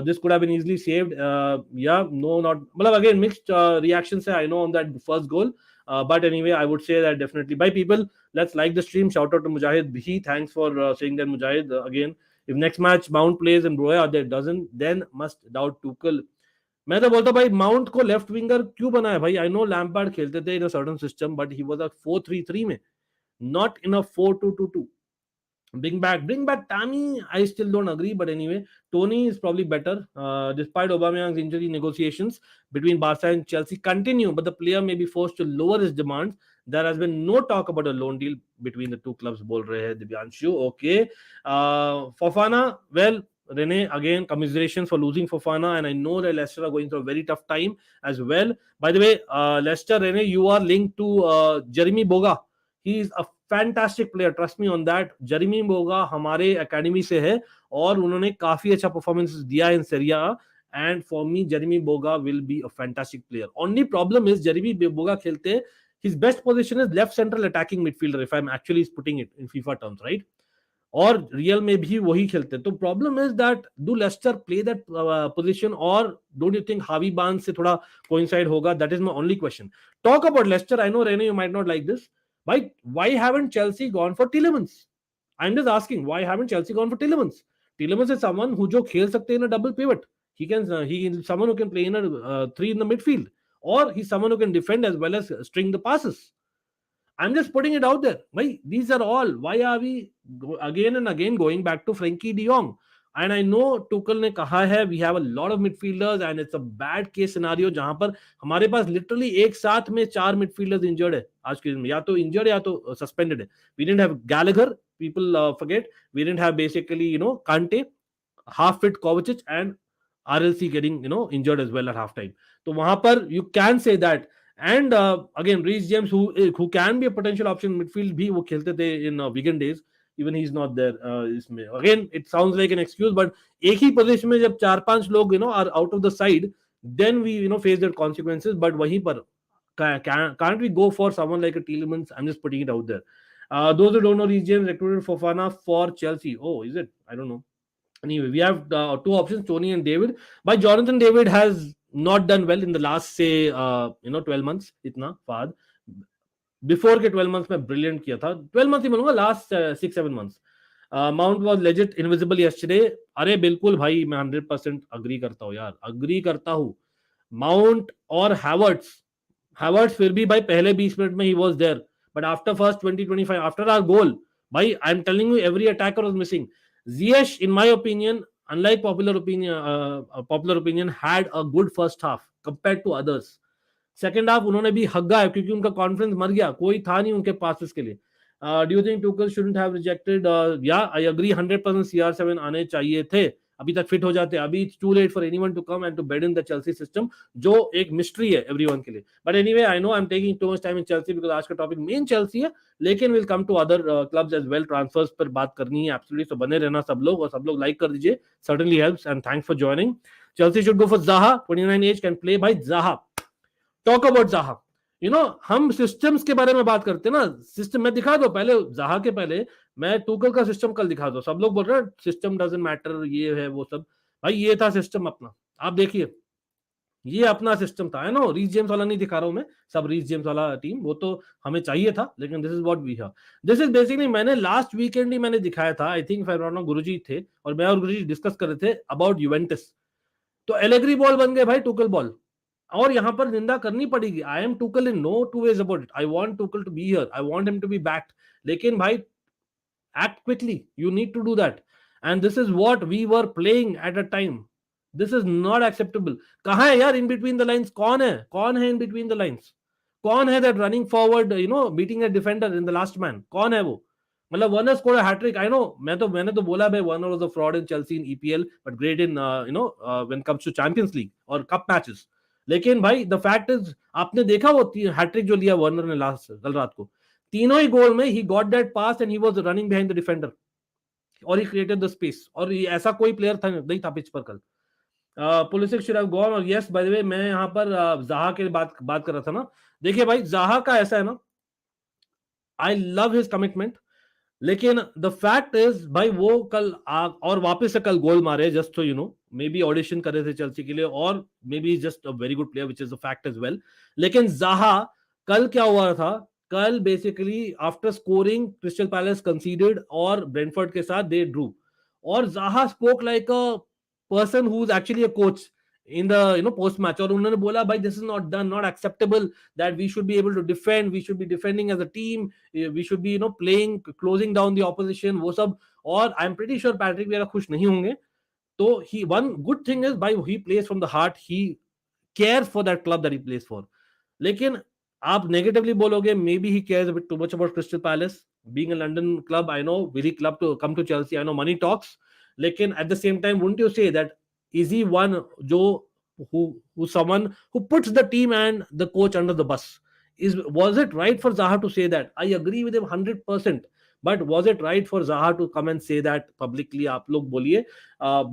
This could have been easily saved, या नो नॉट, मतलब अगेन मिक्स्ड रिएक्शंस है, I know, on that first goal, but anyway I would say that definitely by people, let's like the stream, shout out to Mujahid bhi, thanks for saying that Mujahid, again, if next match Mount plays and Broya that doesn't, then must doubt Tuchel। मैं तो बोलता भाई mount को left winger क्यों बनाया भाई? I know Lampard खेलते थे in a certain system, but he was a 4-3-3 में, not in a 4-2-2-2। bring back Tammy. I still don't agree, but anyway, Tony is probably better. Despite Aubameyang's injury, negotiations between Barca and Chelsea continue, but the player may be forced to lower his demands. There has been no talk about a loan deal between the two clubs. Bol rahe hai Divyanshu. Okay, Fofana. Well, Rene, again, commiserations for losing Fofana, and I know that Leicester are going through a very tough time as well. By the way, Leicester, Rene, you are linked to Jeremy Boga. He is a fantastic player, trust me on that. Jeremie Boga हमारे academy से है और उन्होंने काफी अच्छा performance दिया in Serie A, and for me Jeremie Boga will be a fantastic player. Only problem is Jeremie Boga खेलते, his best position is left central attacking midfielder, if I am actually putting it in FIFA terms, right? और real में भी वही खेलते। तो problem is that do Leicester play that position, और don't you think Harvey Barnes से थोड़ा coincide होगा? That is my only question. Talk about Leicester, I know Rene you might not like this, भाई why haven't Chelsea gone for Tielemans? I'm just asking, why haven't Chelsea gone for Tielemans? Tielemans is someone who जो खेल सकते हैं in a double pivot. He someone who can play in a three in the midfield, or he's someone who can defend as well as string the passes. I'm just putting it out there. Why these are all? Why are we again and again going back to Frankie De Jong? And I know Tuchel ने कहा है we have a lot of midfielders and it's a bad case scenario जहां पर हमारे पास literally एक साथ में 4 midfielders injured है आज के दिन में, या तो injured या तो suspended है. We didn't have Gallagher, people forget. We didn't have basically Kante, half fit Kovacic, and RLC getting injured as well at halftime. तो वहां पर you can say that. And again, Reece James, who can be a potential option in midfield, भी वो खेलते थे in weekend days. Even he's not there. इसमें again, it sounds like an excuse, but एक ही position में जब 4-5 लोग are out of the side, then we face the consequences. But वहीं पर can't we go for someone like a Tielemans? I'm just putting it out there. Those who don't know, Reece James recruited Fofana for Chelsea. Oh, is it? I don't know. Anyway, we have two options, Tony and David. But Jonathan David has not done well in the last, say, 12 months. इतना Fahd before के 12 months में brilliant किया था, 12 months ही बोलूंगा, last 6-7 months. Mount was legit invisible yesterday. अरे बिल्कुल भाई, मैं 100% अग्री करता हूँ यार, अग्री करता हूँ. माउंट और हैवर्ट्स फिर भी भाई पहले 20 मिनट में he was there, but after first 20-25 after our goal, भाई I am telling you every attacker was missing. Ziyech, in my opinion, unlike popular opinion, had a good first half compared to others. Second half उन्होंने भी हग्गा है क्योंकि उनका confidence मर गया, कोई था नहीं उनके पासेस के लिए. Do you think Tuchel shouldn't have rejected? Yeah, I agree 100%. CR7 आने चाहिए थे, अभी तक फिट हो जाते. अभी it's too late for anyone to come and to bed in the Chelsea system, जो एक मिस्ट्री है everyone के लिए. But anyway, I know I'm taking too much time in Chelsea because आज का टॉपिक मेन Chelsea है, लेकिन we'll come to other clubs as well. Transfers पर बात करनी है absolutely, तो बने रहना सब लोग, और सब लोग लाइक कर दीजिए, certainly helps, and thanks for joining. Chelsea should go for Zaha, 29 age, can play. भाई Zaha, talk about Zaha. हम सिस्टम्स के बारे में बात करते हैं ना, सिस्टम मैं दिखा दो पहले, जाहा के पहले मैं टूकल का सिस्टम कल दिखा दो. सब लोग बोल रहे हैं सिस्टम डजंट मैटर, ये है वो सब. भाई ये था सिस्टम अपना, आप देखिए ये अपना सिस्टम था, है ना। रीस जेम्स वाला नहीं दिखा रहा हूं मैं, सब रीस जेम्स वाला टीम वो तो हमें चाहिए था, लेकिन this is what we have. This is basically, मैंने लास्ट वीकेंड ही मैंने दिखाया था, आई थिंक गुरुजी थे और मैं और गुरुजी डिस्कस कर रहे थे अबाउट यूवेंटस। तो एलेग्री बॉल बन गए भाई टुकल बॉल। और यहां पर निंदा करनी पड़ेगी, I am Tuchel in no two ways about it, I want Tuchel to be here, I want him to be back. लेकिन भाई act quickly, you need to do that, and this is what we were playing at a time. This is not acceptable. कहाँ है यार in between the lines, कौन है in between the lines, कौन है that running forward, you know, beating a defender in the last man, कौन है वो? मतलब Werner score hattrick, I know, मैंने तो बोला भाई Werner was a fraud in Chelsea in EPL but great in you know when comes to Champions League और cup matches. लेकिन भाई द फैक्ट इज, आपने देखा वो हैट्रिक जो लिया वर्नर ने लास्ट कल रात को, तीनों ही गोल में he got that pass and he was running behind the defender और ही क्रिएटेड द स्पेस, और ये ऐसा कोई प्लेयर था नहीं था पिच पर कल। Pulisic should have gone. और यस बाय द वे, मैं यहाँ पर जाहा के बात कर रहा था ना। देखिए भाई जाहा का ऐसा है ना, आई लव हिज कमिटमेंट, लेकिन द फैक्ट इज भाई वो कल और वापस से कल गोल मारे, जस्ट तो you know maybe audition कर रहे थे चेल्सी के लिए, और maybe just a very good player which is a fact as well. लेकिन जाहा, कल क्या हुआ था, कल basically after scoring Crystal Palace conceded और ब्रेंटफोर्ड के साथ दे ड्रू, और Zaha spoke like a person who is actually a coach in the you know post match, और उन्होंने बोला भाई this is not done, not acceptable, that we should be able to defend, we should be defending as a team, we should be you know playing closing down the opposition, वो सब। और I am pretty sure Patrick Vieira खुश नहीं होंगे। तो ही, one good thing is भाई he plays from the heart, he cares for that club that he plays for. लेकिन आप नेगेटिवली बोलोगे may be he cares a bit too much about Crystal Palace being a London club. I know very club to come to Chelsea, I know money talks, लेकिन at the same time wouldn't you say that is he one जो who someone who puts the team and the coach under the bus? Was it right for Zaha to say that? I agree with him 100%, but was it right for Zaha to come and say that publicly? आप लोग बोलिए।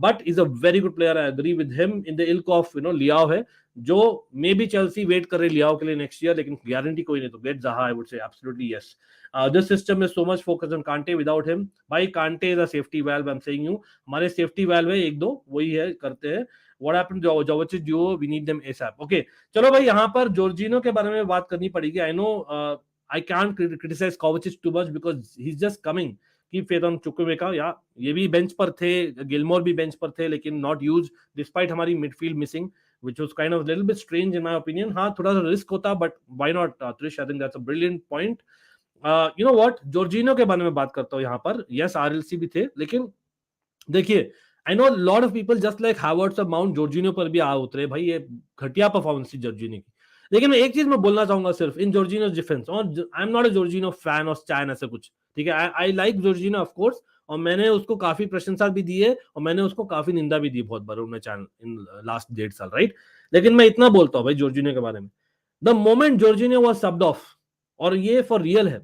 But is a very good player, I agree with him, in the ilk of you know लियाओ है, जो may be Chelsea wait कर रही लियाओ के लिए next year, लेकिन गारंटी कोई नहीं, तो गेट जाहा, आई वुड से absolutely yes. This system is so much focus on कांटे, विदाउट हिम भाई कांटे is a safety valve, I am saying you, हमारे सेफ्टी वैल्व है एक दो, वही है करते हैं। व्हाट हैपेंड टू जोविच जो we need them ASAP. Okay चलो भाई, यहाँ पर जॉर्जिनो के बारे में बात करनी पड़ेगी। I know I can't criticise Kovacic too much because he is just coming keep faith on Chukwuemeka, या ये भी बेंच पर थे, गिलमोर भी बेंच पर थे, लेकिन नॉट यूज डिस्पाइट हमारी midfield missing, which was kind of a little bit strange in my opinion. हाँ थोड़ा सा रिस्क होता, but why not Trish? I think that's a brilliant point. You know what? Jorginho के बारे में बात करता हूँ यहाँ पर। Yes, RLC भी थे, लेकिन देखिए I know lot of people just like Havertz of Mount Jorginho पर भी आ उतरे भाई, ये घटिया परफॉर्मेंस थी जॉर्जिनो की। लेकिन मैं एक चीज मैं बोलना चाहूंगा सिर्फ इन जॉर्जिनो डिफेंस, और I am not a Jorginho fan और स्टैन ऐसा कुछ, ठीक है। I like Jorginho of course, और मैंने उसको काफी प्रशंसा भी दी है और मैंने उसको काफी निंदा भी दी बहुत बार अपने चैनल इन लास्ट 1.5 साल, राइट। लेकिन मैं इतना बोलता हूँ भाई जॉर्जिनो के बारे में, the moment Jorginho was subbed off, और ये फॉर रियल है,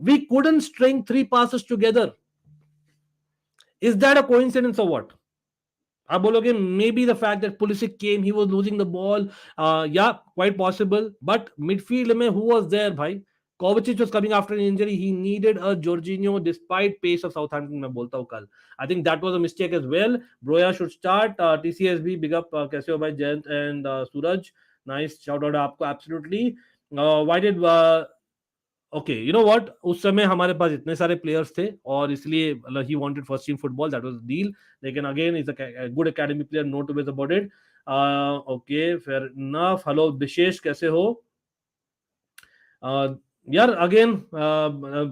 we couldn't string 3 passes together. Is that a coincidence or what? आप बोलोगे maybe the fact that Pulisic came, he was losing the ball, या quite possible, but midfield में who was there भाई? Kovacic was coming after an injury. He needed a Jorginho despite pace of Southampton. मैं बोलता हूँ कल, I think that was a mistake as well. Broya should start. TCSB big up, कैसे हो भाई Jayant and Suraj, nice shout out आपको absolutely. Why did okay you know what, उस समय हमारे पास इतने सारे प्लेयर्स थे और इसलिए he wanted first team football, that was deal. लेकिन again is a good academy player, no to be about it. Okay fair enough. Hello Vishesh, कैसे हो? यार again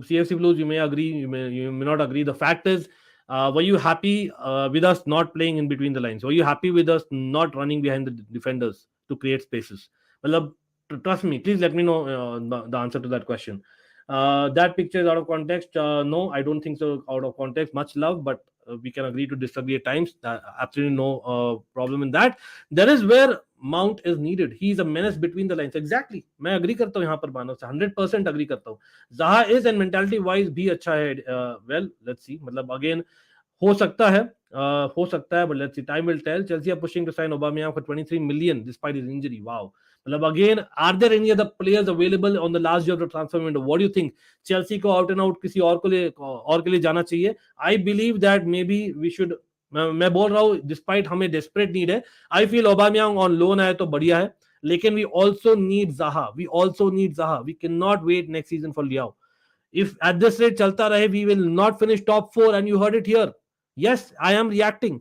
CFC Blues, you may agree, you may not agree, the fact is were you happy with us not playing in between the lines? Were you happy with us not running behind the defenders to create spaces? Matlab, trust me, please let me know the answer to that question. That picture is out of context. No, I don't think so out of context. Much love, but we can agree to disagree at times. Absolutely no problem in that. There is where Mount is needed. He is a menace between the lines. Exactly. मैं agree करता हूँ यहाँ पर मानव से 100% agree करता हूँ. Zaha is and mentality wise भी अच्छा है. Well, let's see. मतलब again हो सकता है, but let's see. Time will tell. Chelsea are pushing to sign Aubameyang for 23 million despite his injury. Wow. मतलब again, are there any other players available on the last year of the transfer window? What do you think? Chelsea को out and out किसी और के लिए जाना चाहिए? I believe that maybe we should मैं बोल रहा हूँ डिस्पाइट हमें डेस्परेट नीड है, I feel Aubameyang on loan आए तो बढ़िया है, लेकिन we also need Zaha, we can not wait next season for Leao. If at this rate chalta rahe, we will not finish top 4, and you heard it here. Yes, I am reacting.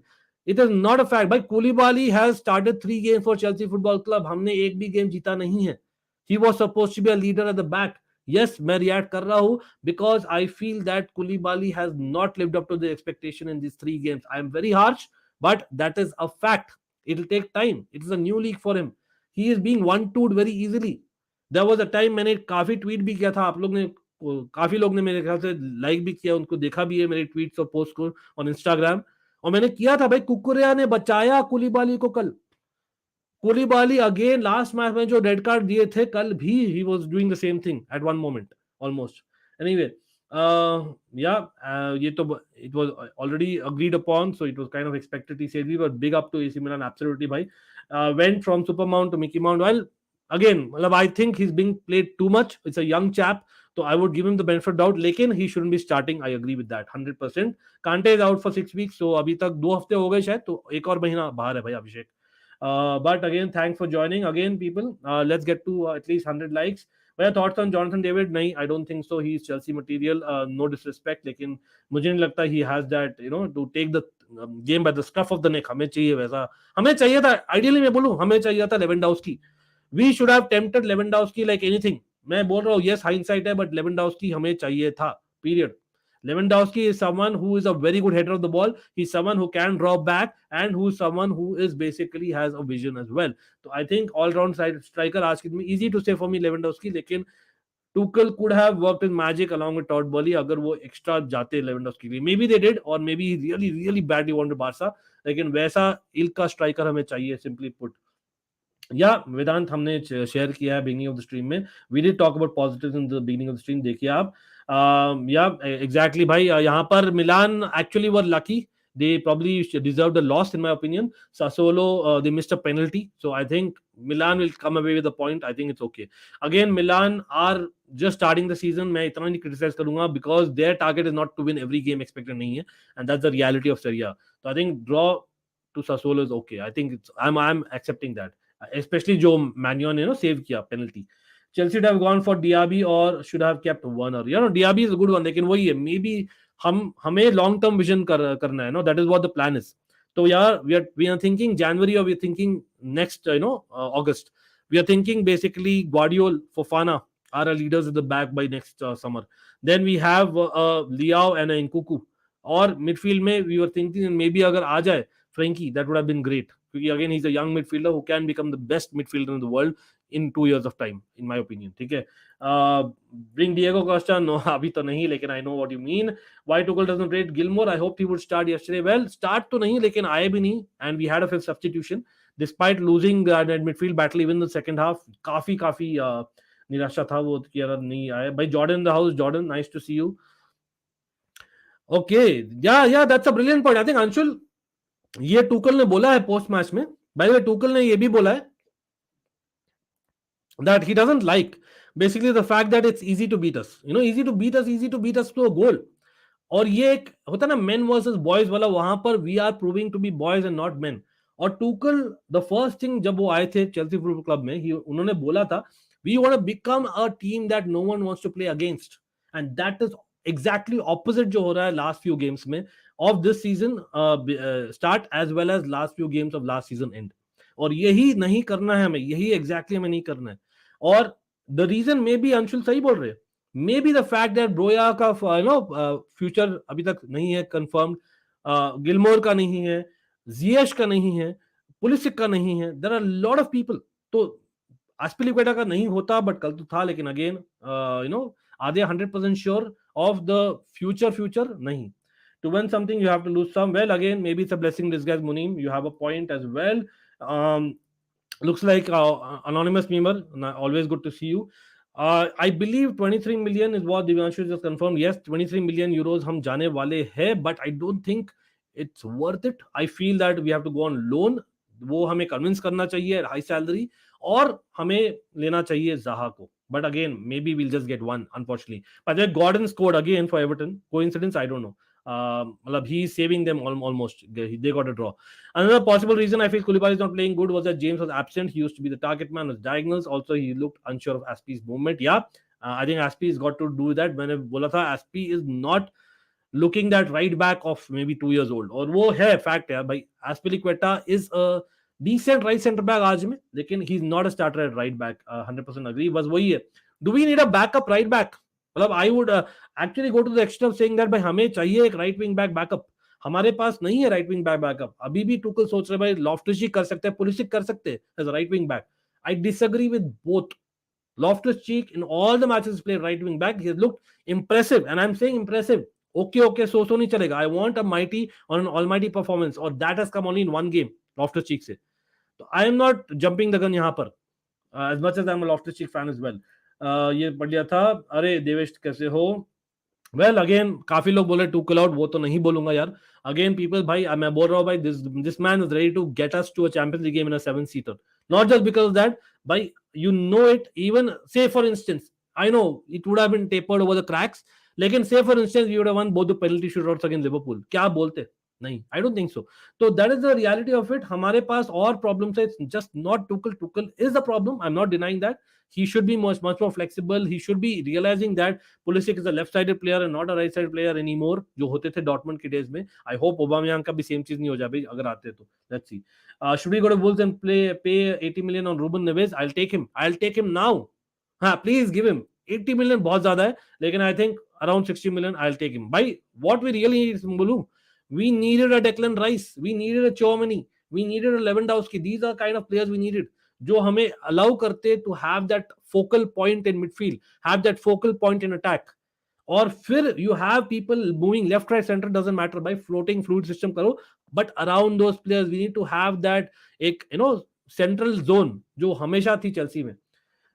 It is not a fact. Bhai, Koulibaly has started 3 games for Chelsea Football Club. हमने एक भी game जीता नहीं है. He was supposed to be a leader at the back. Yes, मैं react कर रहा हूँ because I feel that Koulibaly has not lived up to the expectation in these 3 games. I am very harsh, but that is a fact. It will take time. It is a new league for him. He is being one-twoed very easily. There was a time मैंने काफी tweet भी किया था, आप लोग ने काफी लोग ने मेरे ख्याल से लाइक भी किया, उनको देखा भी है मेरे ट्वीट्स और पोस्ट को ऑन इंस्टाग्राम. और मैंने किया था भाई, कुकुरिया ने बचाया कुलीबाली को कल. कुलीबाली अगेन लास्ट मैच में जो रेड कार्ड दिए थे कल भी, he was doing the same thing at one moment almost. Anyway, ये तो it was already agreed upon, so it was kind of expected. He said we were big up to AC Milan, absolutely bhai. Went from Super Mount to Mickey Mount. Well, again, I think he's being played too much. It's a young chap, so I would give him the benefit of doubt. लेकिन he shouldn't be starting. I agree with that 100%. Kante is out for 6 weeks, so अभी तक 2 हफ्ते हो गए शायद, तो एक और महीना बाहर है भाई अभिषेक. But again, thanks for joining. Again, people, let's get to at least 100 likes. मेरा thoughts on Jonathan David? नहीं, I don't think so. He is Chelsea material. No disrespect, लेकिन मुझे नहीं लगता he has that, to take the game by the scruff of the neck. हमें चाहिए वैसा, हमें चाहिए था. Ideally मैं बोलूँ, हमें चाहिए था Lewandowski. We should have tempted Lewandowski like anything. मैं बोल रहा हूँ, yes, hindsight है, but Lewandowski हमें चाहिए था. Period. Lewandowski is someone who is a very good header of the ball. He's someone who can draw back and who is someone who is basically has a vision as well. So I think all-round striker आज के दिन में easy to say for me Lewandowski, लेकिन Tuchel could have worked his magic along with Todd Boehly अगर वो extra जाते Lewandowski के लिए. Maybe they did, or maybe he really really badly wanted Barca. लेकिन वैसा ilk का striker हमें चाहिए, simply put. या वेदांत हमने शेयर किया है बिगिनिंग ऑफ द स्ट्रीम में. We did talk about positives in the beginning of the stream, देखिए आप. या एग्जैक्टली भाई, यहाँ पर Milan actually were lucky. They probably deserved a loss in my opinion. Sassuolo, they missed a penalty, so I think Milan will come away with a point. I think it's okay. Again, Milan are just starting the season. मैं इतना नहीं criticize करूँगा because their target is not to win every game, expected नहीं है, and that's the reality of Serie A. So I think draw to Sassuolo is okay. I think I'm accepting that. Especially जो मैन्योन ने save किया penalty. Chelsea should have gone for Diaby or should have kept Werner. Diaby is a good one, लेकिन वही है, maybe हमें long term vision करना है, that is what the plan is. तो यार वी आर थिंकिंग जनवरी और we are thinking next August. We are thinking basically Guardiol, Fofana are our leaders at the back by next summer. Then we have Liao and Nkunku. और midfield में we were thinking maybe अगर आ जाए Frankie, that would have been great. क्योंकि again he's a young midfielder who can become the best midfielder in the world in 2 years of time, in my opinion. ठीक है. Bring Diego Costa, no, अभी तो नहीं, लेकिन I know what you mean. Why Tuchel doesn't rate Gilmore? I hoped he would start yesterday. Well, start तो नहीं, लेकिन आए भी नहीं, and we had a fifth substitution despite losing that midfield battle even in the second half. काफी निराशा था वो कि यार नहीं आए. भाई Jordan in the house. Jordan, nice to see you. Okay, yeah, that's a brilliant point. I think Anshul, ये टूकल ने बोला है पोस्ट मैच में. बाय द वे, टूकल ने ये भी बोला है that he doesn't like basically the fact that it's easy to beat us. Easy to beat us to a goal. और ये एक होता है ना men versus boys वाला, वहां पर we are proving to be boys and not men. और टूकल the first thing जब वो आए थे चेल्सी फुटबॉल क्लब में, उन्होंने बोला था we want to become a team that no one wants to play against, and that is exactly opposite जो हो रहा है last few games में of this season start as well as last few games of last season end. और यही नहीं करना है हमें, यही exactly हमें नहीं करना है. और the reason may be, Anshul सही बोल रहे हैं, maybe the fact that Broja का फ्यूचर अभी तक नहीं है कंफर्म्ड, गिलमोर का नहीं है, जियश का नहीं है, पुलिसिक का नहीं है. There are lot of people. तो एस्पिलिक्वेटा का नहीं होता, बट कल तो था. लेकिन again are they 100% sure of the future? नहीं. To win something, you have to lose some. Well, again, maybe it's a blessing disguised, Muneem. You have a point as well. Looks like anonymous member. Always good to see you. I believe 23 million is what Divyanshu just confirmed. Yes, 23 million euros हम जाने वाले हैं, but I don't think it's worth it. I feel that we have to go on loan. वो हमें convince करना चाहिए high salary, और हमें लेना चाहिए ज़हा को. But again, maybe we'll just get one, unfortunately. But then Gordon scored again for Everton. Coincidence? I don't know. He is saving them almost. They got a draw. Another possible reason I feel Koulibaly is not playing good was that James was absent. He used to be the target man, was diagonals. Also, he looked unsure of Aspie's movement. Yeah, I think Aspie's got to do that. मैंने बोला था Aspie is not looking that right back of maybe 2 years old. और वो है fact है भाई. Aspilicueta is a decent right center back आज में, लेकिन he's not a starter at right back. 100% agree. बस वही है. Do we need a backup right back? मतलब I would actually go to the extent of saying that भाई हमें चाहिए एक right wing back backup. हमारे पास नहीं है राइट विंग बैक बैकअप. अभी भी टुकल सोच रहे भाई लॉफ्टस कर सकते हैं, पुलिसिक कर सकते हैं as a right wing back. I disagree with both. Loftus-Cheek in all the matches played right wing back, he has looked impressive, and I'm saying impressive. Okay, so नहीं चलेगा. I want a mighty or an almighty performance, or that has come only in one game Loftus-Cheek से. तो I am not jumping the gun यहाँ पर, as much as I'm a Loftus-Cheek fan as well. ये पढ़ लिया था. अरे देवेश कैसे हो? वेल अगेन काफी लोग बोले टू किल आउट, वो तो नहीं बोलूंगा यार. अगेन पीपल भाई मैं बोल रहा हूँ भाई this man is ready to get us to a Champions League game in a 7-seater. Not just because of that भाई, you know it. Even say for instance, I know it would have been tapered over the cracks, लेकिन say for instance we would have won both the penalty shootouts against Liverpool. क्या बोलते? नहीं, I don't think so. So that is the reality of it. हमारे पास और problems है. It's just not Tuchel. Tuchel is the problem. I'm not denying that. He should be much more flexible. He should be realizing that Pulisic is a left-sided player and not a right-sided player anymore. जो होते थे Dortmund के days में. I hope Aubameyang का भी same चीज नहीं हो जाए भाई अगर आते तो. Let's see. Should we go to Wolves and pay 80 million on Ruben Neves? I'll take him. I'll take him now. हाँ, please give him. 80 million बहुत ज्यादा है, लेकिन I think around 60 million I'll take him. By what we really need is Mbulu. We needed a Declan Rice. We needed a Chouameni. We needed a Lewandowski. These are kind of players we needed. जो हमें allow करते to have that focal point in midfield, have that focal point in attack. और फिर you have people moving left, right, center, doesn't matter. By floating fluid system करो, but around those players we need to have that एक central zone जो हमेशा थी Chelsea में.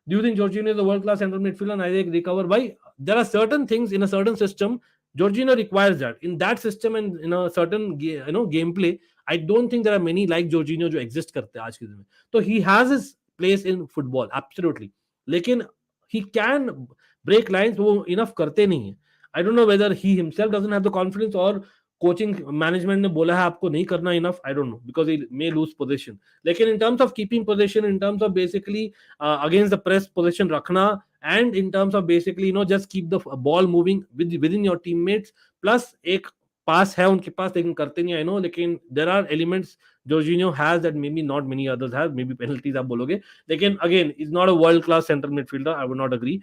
Do you think Jorginho is a world-class central midfielder and Isaac recover? Bhai, there are certain things in a certain system. Jorginho requires that. In that system and in a certain gameplay, I don't think there are many like Jorginho जो exist करते हैं आज के दिन में. So he has his place in football, absolutely. लेकिन he can break lines, वो enough करते नहीं है. I don't know whether he himself doesn't have the confidence or coaching management ने बोला है आपको नहीं करना enough. I don't know, because he may lose position. लेकिन in terms of keeping position, in terms of basically against the press position रखना, and in terms of basically just keep the ball moving with in your teammates, plus एक पास है उनके पास लेकिन करते नहीं. आई नो, लेकिन there are elements Jorginho has that maybe not many others have. Maybe penalties आप बोलोगे, लेकिन again is not a world class central midfielder. I would not agree.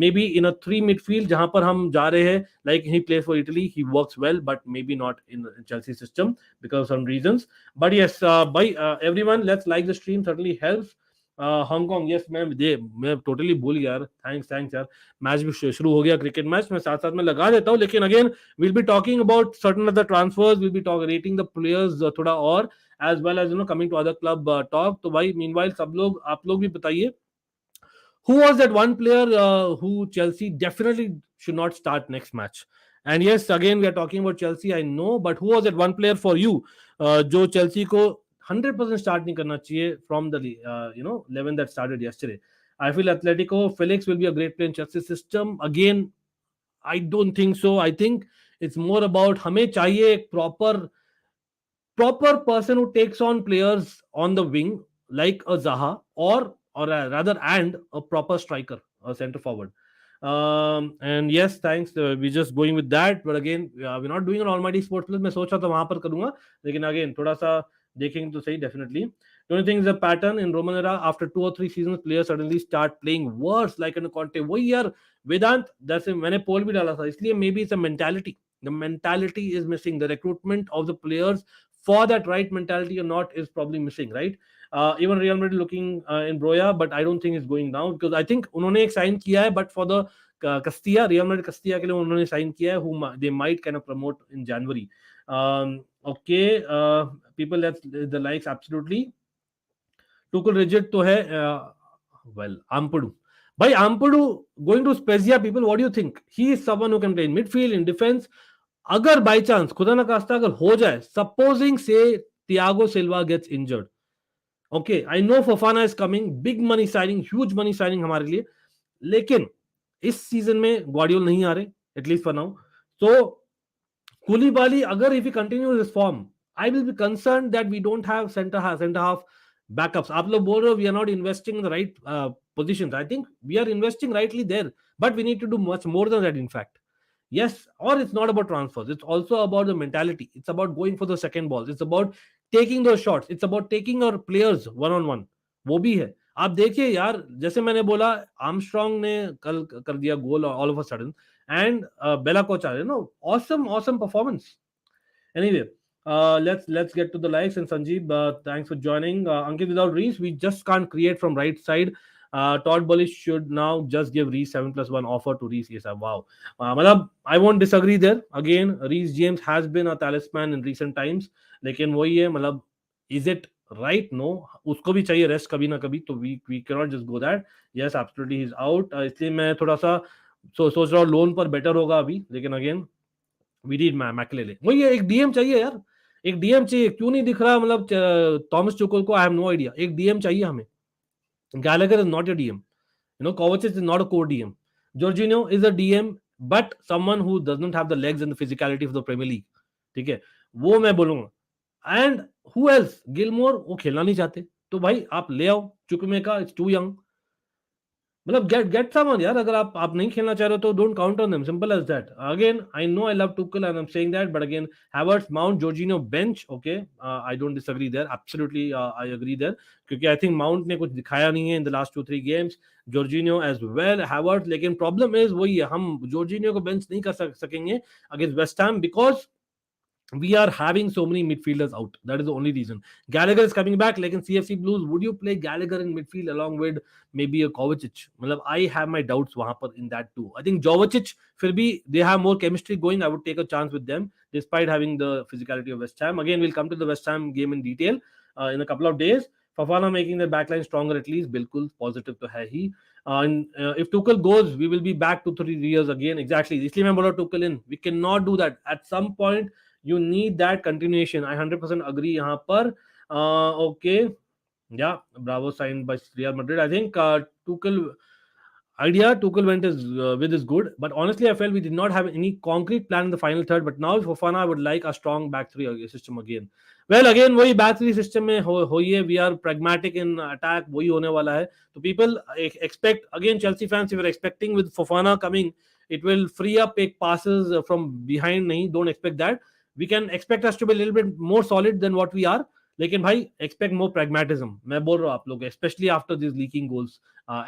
Maybe in a 3 midfield जहां पर हम जा रहे हैं, like he plays for Italy, he works well, but maybe not in Chelsea system because of some reasons. But yes, everyone, let's like the stream, certainly helps. Hong Kong, yes मैं totally भूल गया यार. थैंक्स यार. Match भी शुरू हो गया, cricket match मैं साथ साथ में लगा देता हूँ, लेकिन again will be talking about certain other transfers, will be rating the players थोड़ा और, as well as coming to other club talk. तो भाई meanwhile सब लोग आप लोग भी बताइए, who was that one player who Chelsea definitely should not start next match? And yes, again we are talking about Chelsea, I know, but who was that one player for you जो Chelsea को 100% start नहीं करना चाहिए from the 11 that started yesterday? I feel Atletico Felix will be a great player in Chelsea system. Again, I don't think so. I think it's more about हमें चाहिए एक proper person who takes on players on the wing like a Zaha, or rather and a proper striker, a center forward. And yes, thanks, we're just going with that, but again we're not doing an almighty sports plus. मैं सोच रहा था वहां पर करूंगा, लेकिन again थोड़ा सा देखेंगे तो सही. definitely the only thing is a pattern in Roman era, after 2 or 3 seasons players suddenly start playing worse like in Conte. वही यार वेदांत, that's मैंने पोल भी डाला था, इसलिए maybe it's a mentality. The mentality is missing. The recruitment of the players for that right mentality or not is probably missing, right? Even Real Madrid looking in Broya, but I don't think it's going down because I think उन्होंने एक sign किया है, but for the Castilla, Real Madrid Castilla के लिए उन्होंने sign किया है, who they might kind of promote in January. Okay, people, that's the likes, absolutely. Tuchel rigid तो है. Well, Ampadu. By Ampadu going to Spezia, people, what do you think? He is someone who can play in midfield, in defense. अगर by chance खुदा ना खास्ता अगर हो जाए, supposing से Thiago Silva gets injured, okay, I know Fofana is coming, big money signing, huge money signing हमारे लिए, लेकिन इस सीजन में ग्वार्डियोल नहीं आ रहे, एटलीस्ट फॉर नाउ. तो Koulibaly, agar if he continues this form, I will be concerned that we don't have center half backups. आप लोग बोल रहे हो we are not investing in the right positions. I think we are investing rightly there, but we need to do much more than that. In fact, yes, or it's not about transfers. It's also about the mentality. It's about going for the second balls. It's about taking those shots. It's about taking our players one on one. वो भी है. आप देखिए यार, जैसे मैंने बोला, Armstrong ने कल कर दिया goal all of a sudden, and Bella Kocha, awesome performance. Anyway, let's get to the likes. And Sanjeev, thanks for joining. Ankit, without Reese, we just can't create from right side. Todd Bullish should now just give Reese 7+1 offer to Reese. Yes, wow. मतलब I won't disagree there. Again, Reese James has been a talisman in recent times. लेकिन वही है, मतलब is it right? No, उसको भी चाहिए rest कभी ना कभी, तो we cannot just go that. Yes, absolutely he's out. इसलिए मैं थोड़ा सा सोच रहा हूँ लोन पर बेटर होगा अभी, लेकिन अगेन वी नीड मैकलेले. वही है, एक डीएम चाहिए यार, एक डीएम चाहिए. क्यों नहीं दिख रहा मतलब थॉमस टुकल को? I have no idea. एक डीएम चाहिए हमें. Gallagher is not a DM, Kovacic is not a core DM. Jorginho is a DM, but someone who does not have the legs and the physicality of the Premier League. ठीक है, वो मैं बोलूंगा. And who else? Gilmore, वो खेलना नहीं चाहते, तो भाई आप ले आओ चुकमे का. It's too young. मतलब गेट समवन यार. अगर आप नहीं खेलना चाह रहे हो तो don't count on them. Simple as that. Again I know I love Tuchel and I am saying that, but again Havertz, Mount, Jorginho bench. Okay, I don't disagree there. Absolutely I agree there, क्योंकि I think Mount ने कुछ दिखाया नहीं है in the last 2-3 games. Jorginho as well, Havertz. लेकिन problem is वही है, हम जॉर्जिनो को बेंच नहीं कर सकेंगे against West Ham because we are having so many midfielders out. That is the only reason. Gallagher is coming back. Like in CFC Blues, would you play Gallagher in midfield along with maybe a Kovacic? Matlab, I have my doubts wahan par in that too. I think Jovacic, fir bhi they have more chemistry going. I would take a chance with them despite having the physicality of West Ham. Again, we'll come to the West Ham game in detail in a couple of days. Fafana making their backline stronger at least. Bilkul positive to hai hi. If Tuchel goes, we will be back to 3 years again. Exactly. Isliye main bola Tuchel in. We cannot do that. At some point, you need that continuation. I 100% agree यहाँ पर. Okay, yeah, Bravo signed by Real Madrid. I think Tuchel went with is good, but honestly I felt we did not have any concrete plan in the final third. But now with Fofana I would like a strong back three system again. Well, again वही back three system में होई है. We are pragmatic in attack, वही होने वाला है. So people expect, again Chelsea fans, if you're expecting with Fofana coming it will free up, take passes from behind, नहीं, don't expect that. We can expect us to be a little bit more solid than what we are. लेकिन भाई expect more pragmatism. मैं बोल रहा हूँ आप लोग, especially after these leaking goals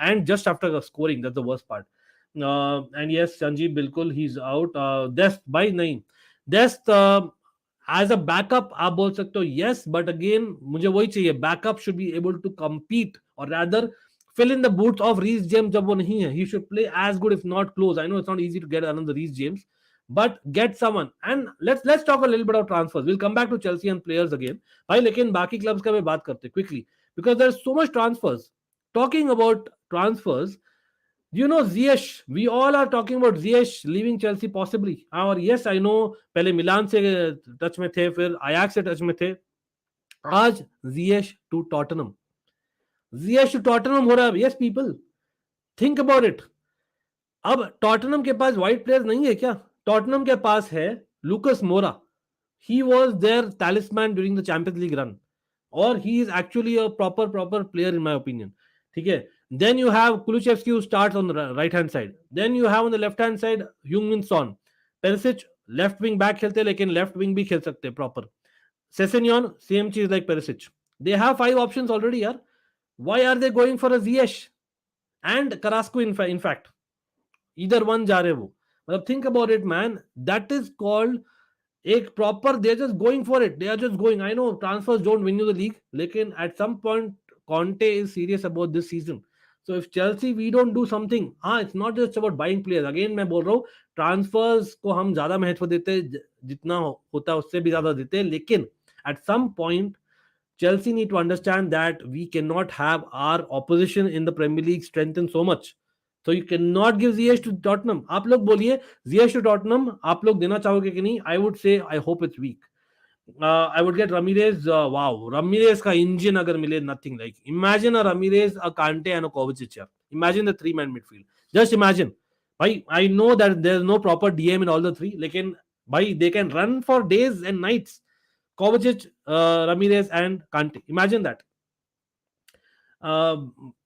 and just after the scoring. That's the worst part. And yes, Sanjeev बिल्कुल he's out. Dest भाई नहीं. Dest as a backup आप बोल सकते हो, yes, but again मुझे वही चाहिए. Backup should be able to compete or rather fill in the boots of Reece James जब वो नहीं है. He should play as good if not close. I know it's not easy to get another Reece James, but get someone. And let's talk a little bit of transfers. We'll come back to Chelsea and players again. भाई लेकिन बाकी clubs का भी बात करते quickly because there's so much transfers. Talking about transfers, Ziyech, we all are talking about Ziyech leaving Chelsea possibly. और yes, I know पहले मिलान से टच में थे, फिर Ajax से टच में थे. आज Ziyech to Tottenham. Ziyech to Tottenham हो रहा है. Yes, people, think about it. अब टॉटनम के पास वाइट प्लेयर्स नहीं है क्या? टॉटनम के पास है लूकस मोरा. He was their talisman during the Champions League run, or he is actually a proper player in my opinion. ठीक है. Then you have Kulusevski who starts on the right hand side. Then you have on the left hand side Heung-min Son. Perisic left wing back खेलते, लेकिन left wing भी खेल सकते proper. Sessegnon same चीज like Perisic. They have 5 options already यार. Why are they going for a Ziyech and Carrasco in fact? Either one जा रहे वो. मतलब think about it man, that is called एक proper, they are just going for it. They are just going. I know transfers don't win you the league, लेकिन at some point Conte is serious about this season. So if Chelsea we don't do something, it's not just about buying players. Again मैं बोल रहा हूँ transfers को हम ज्यादा महत्व देते, जितना होता है उससे भी ज्यादा देते, लेकिन at some point Chelsea need to understand that we cannot have our opposition in the Premier League strengthen so much. So you cannot give Ziyech to Tottenham. आप लोग बोलिए Ziyech to Tottenham आप लोग देना चाहोगे कि नहीं? I would say I hope it's weak. I would get Ramirez. Wow, Ramirez का engine अगर मिले, nothing like. Imagine a Ramirez, a Kante and a Kovacic. Imagine the 3-man midfield. Just imagine. भाई I know that there's no proper DM in all the 3, लेकिन Bhai, they can run for days and nights. Kovacic, Ramirez, and Kante. Imagine that. Uh,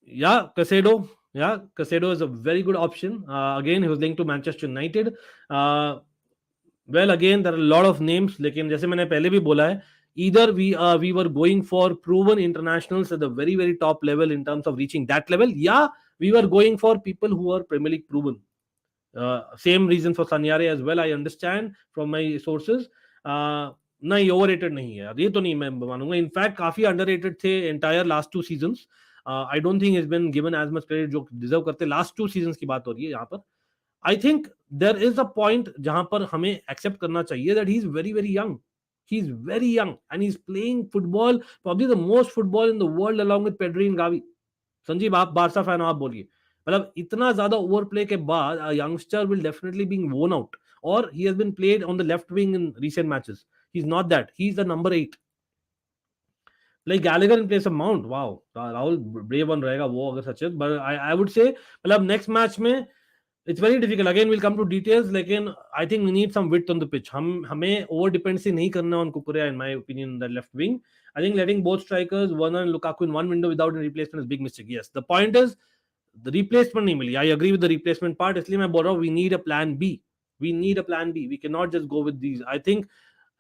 yeah, Casado. Yeah, Casado is a very good option. Again, he was linked to Manchester United. Uh, well, again, there are a lot of names. लेकिन जैसे मैंने पहले भी बोला है, either we were going for proven internationals at the very very top level in terms of reaching that level. Yeah, we were going for people who are Premier League proven. Same reason for Sanyare as well. I understand from my sources. नहीं overrated नहीं है यार, ये तो नहीं मैं मानूंगा. In fact काफी अंडररेटेड थे entire last 2 seasons. I don't think is been given as much credit जो डिजर्व करते. लास्ट 2 सीजंस की बात हो रही है यहाँ पर. I think there is a point जहां पर हमें एक्सेप्ट करना चाहिए that he is very very young. He is very young and he is playing football, probably the most football in the world along with Pedri and Gavi. Sanjeev, आप Barça fan हो, आप बोलिए. मतलब इतना ज्यादा ओवर प्ले के बाद youngster will definitely being won out. और he has been played on the left wing in recent matches. He is not that. He is the number 8. Like Gallagher in place of Mount. Wow, Rahul brave one रहेगा वो अगर सच है. But I would से मतलब next match में it's very difficult. Again, we'll come to details. लेकिन I think we need some width on the pitch. हमें over dependency नहीं करना on Kukurea, in my opinion, on the left wing. I think letting both strikers, Werner and Lukaku, in one window without a replacement is a big mistake. Yes, the point is the replacement नहीं मिली. I agree with the replacement part. इसलिए मैं बोल रहा हूँ we need a plan B. We need a plan B. We cannot just go with these. I think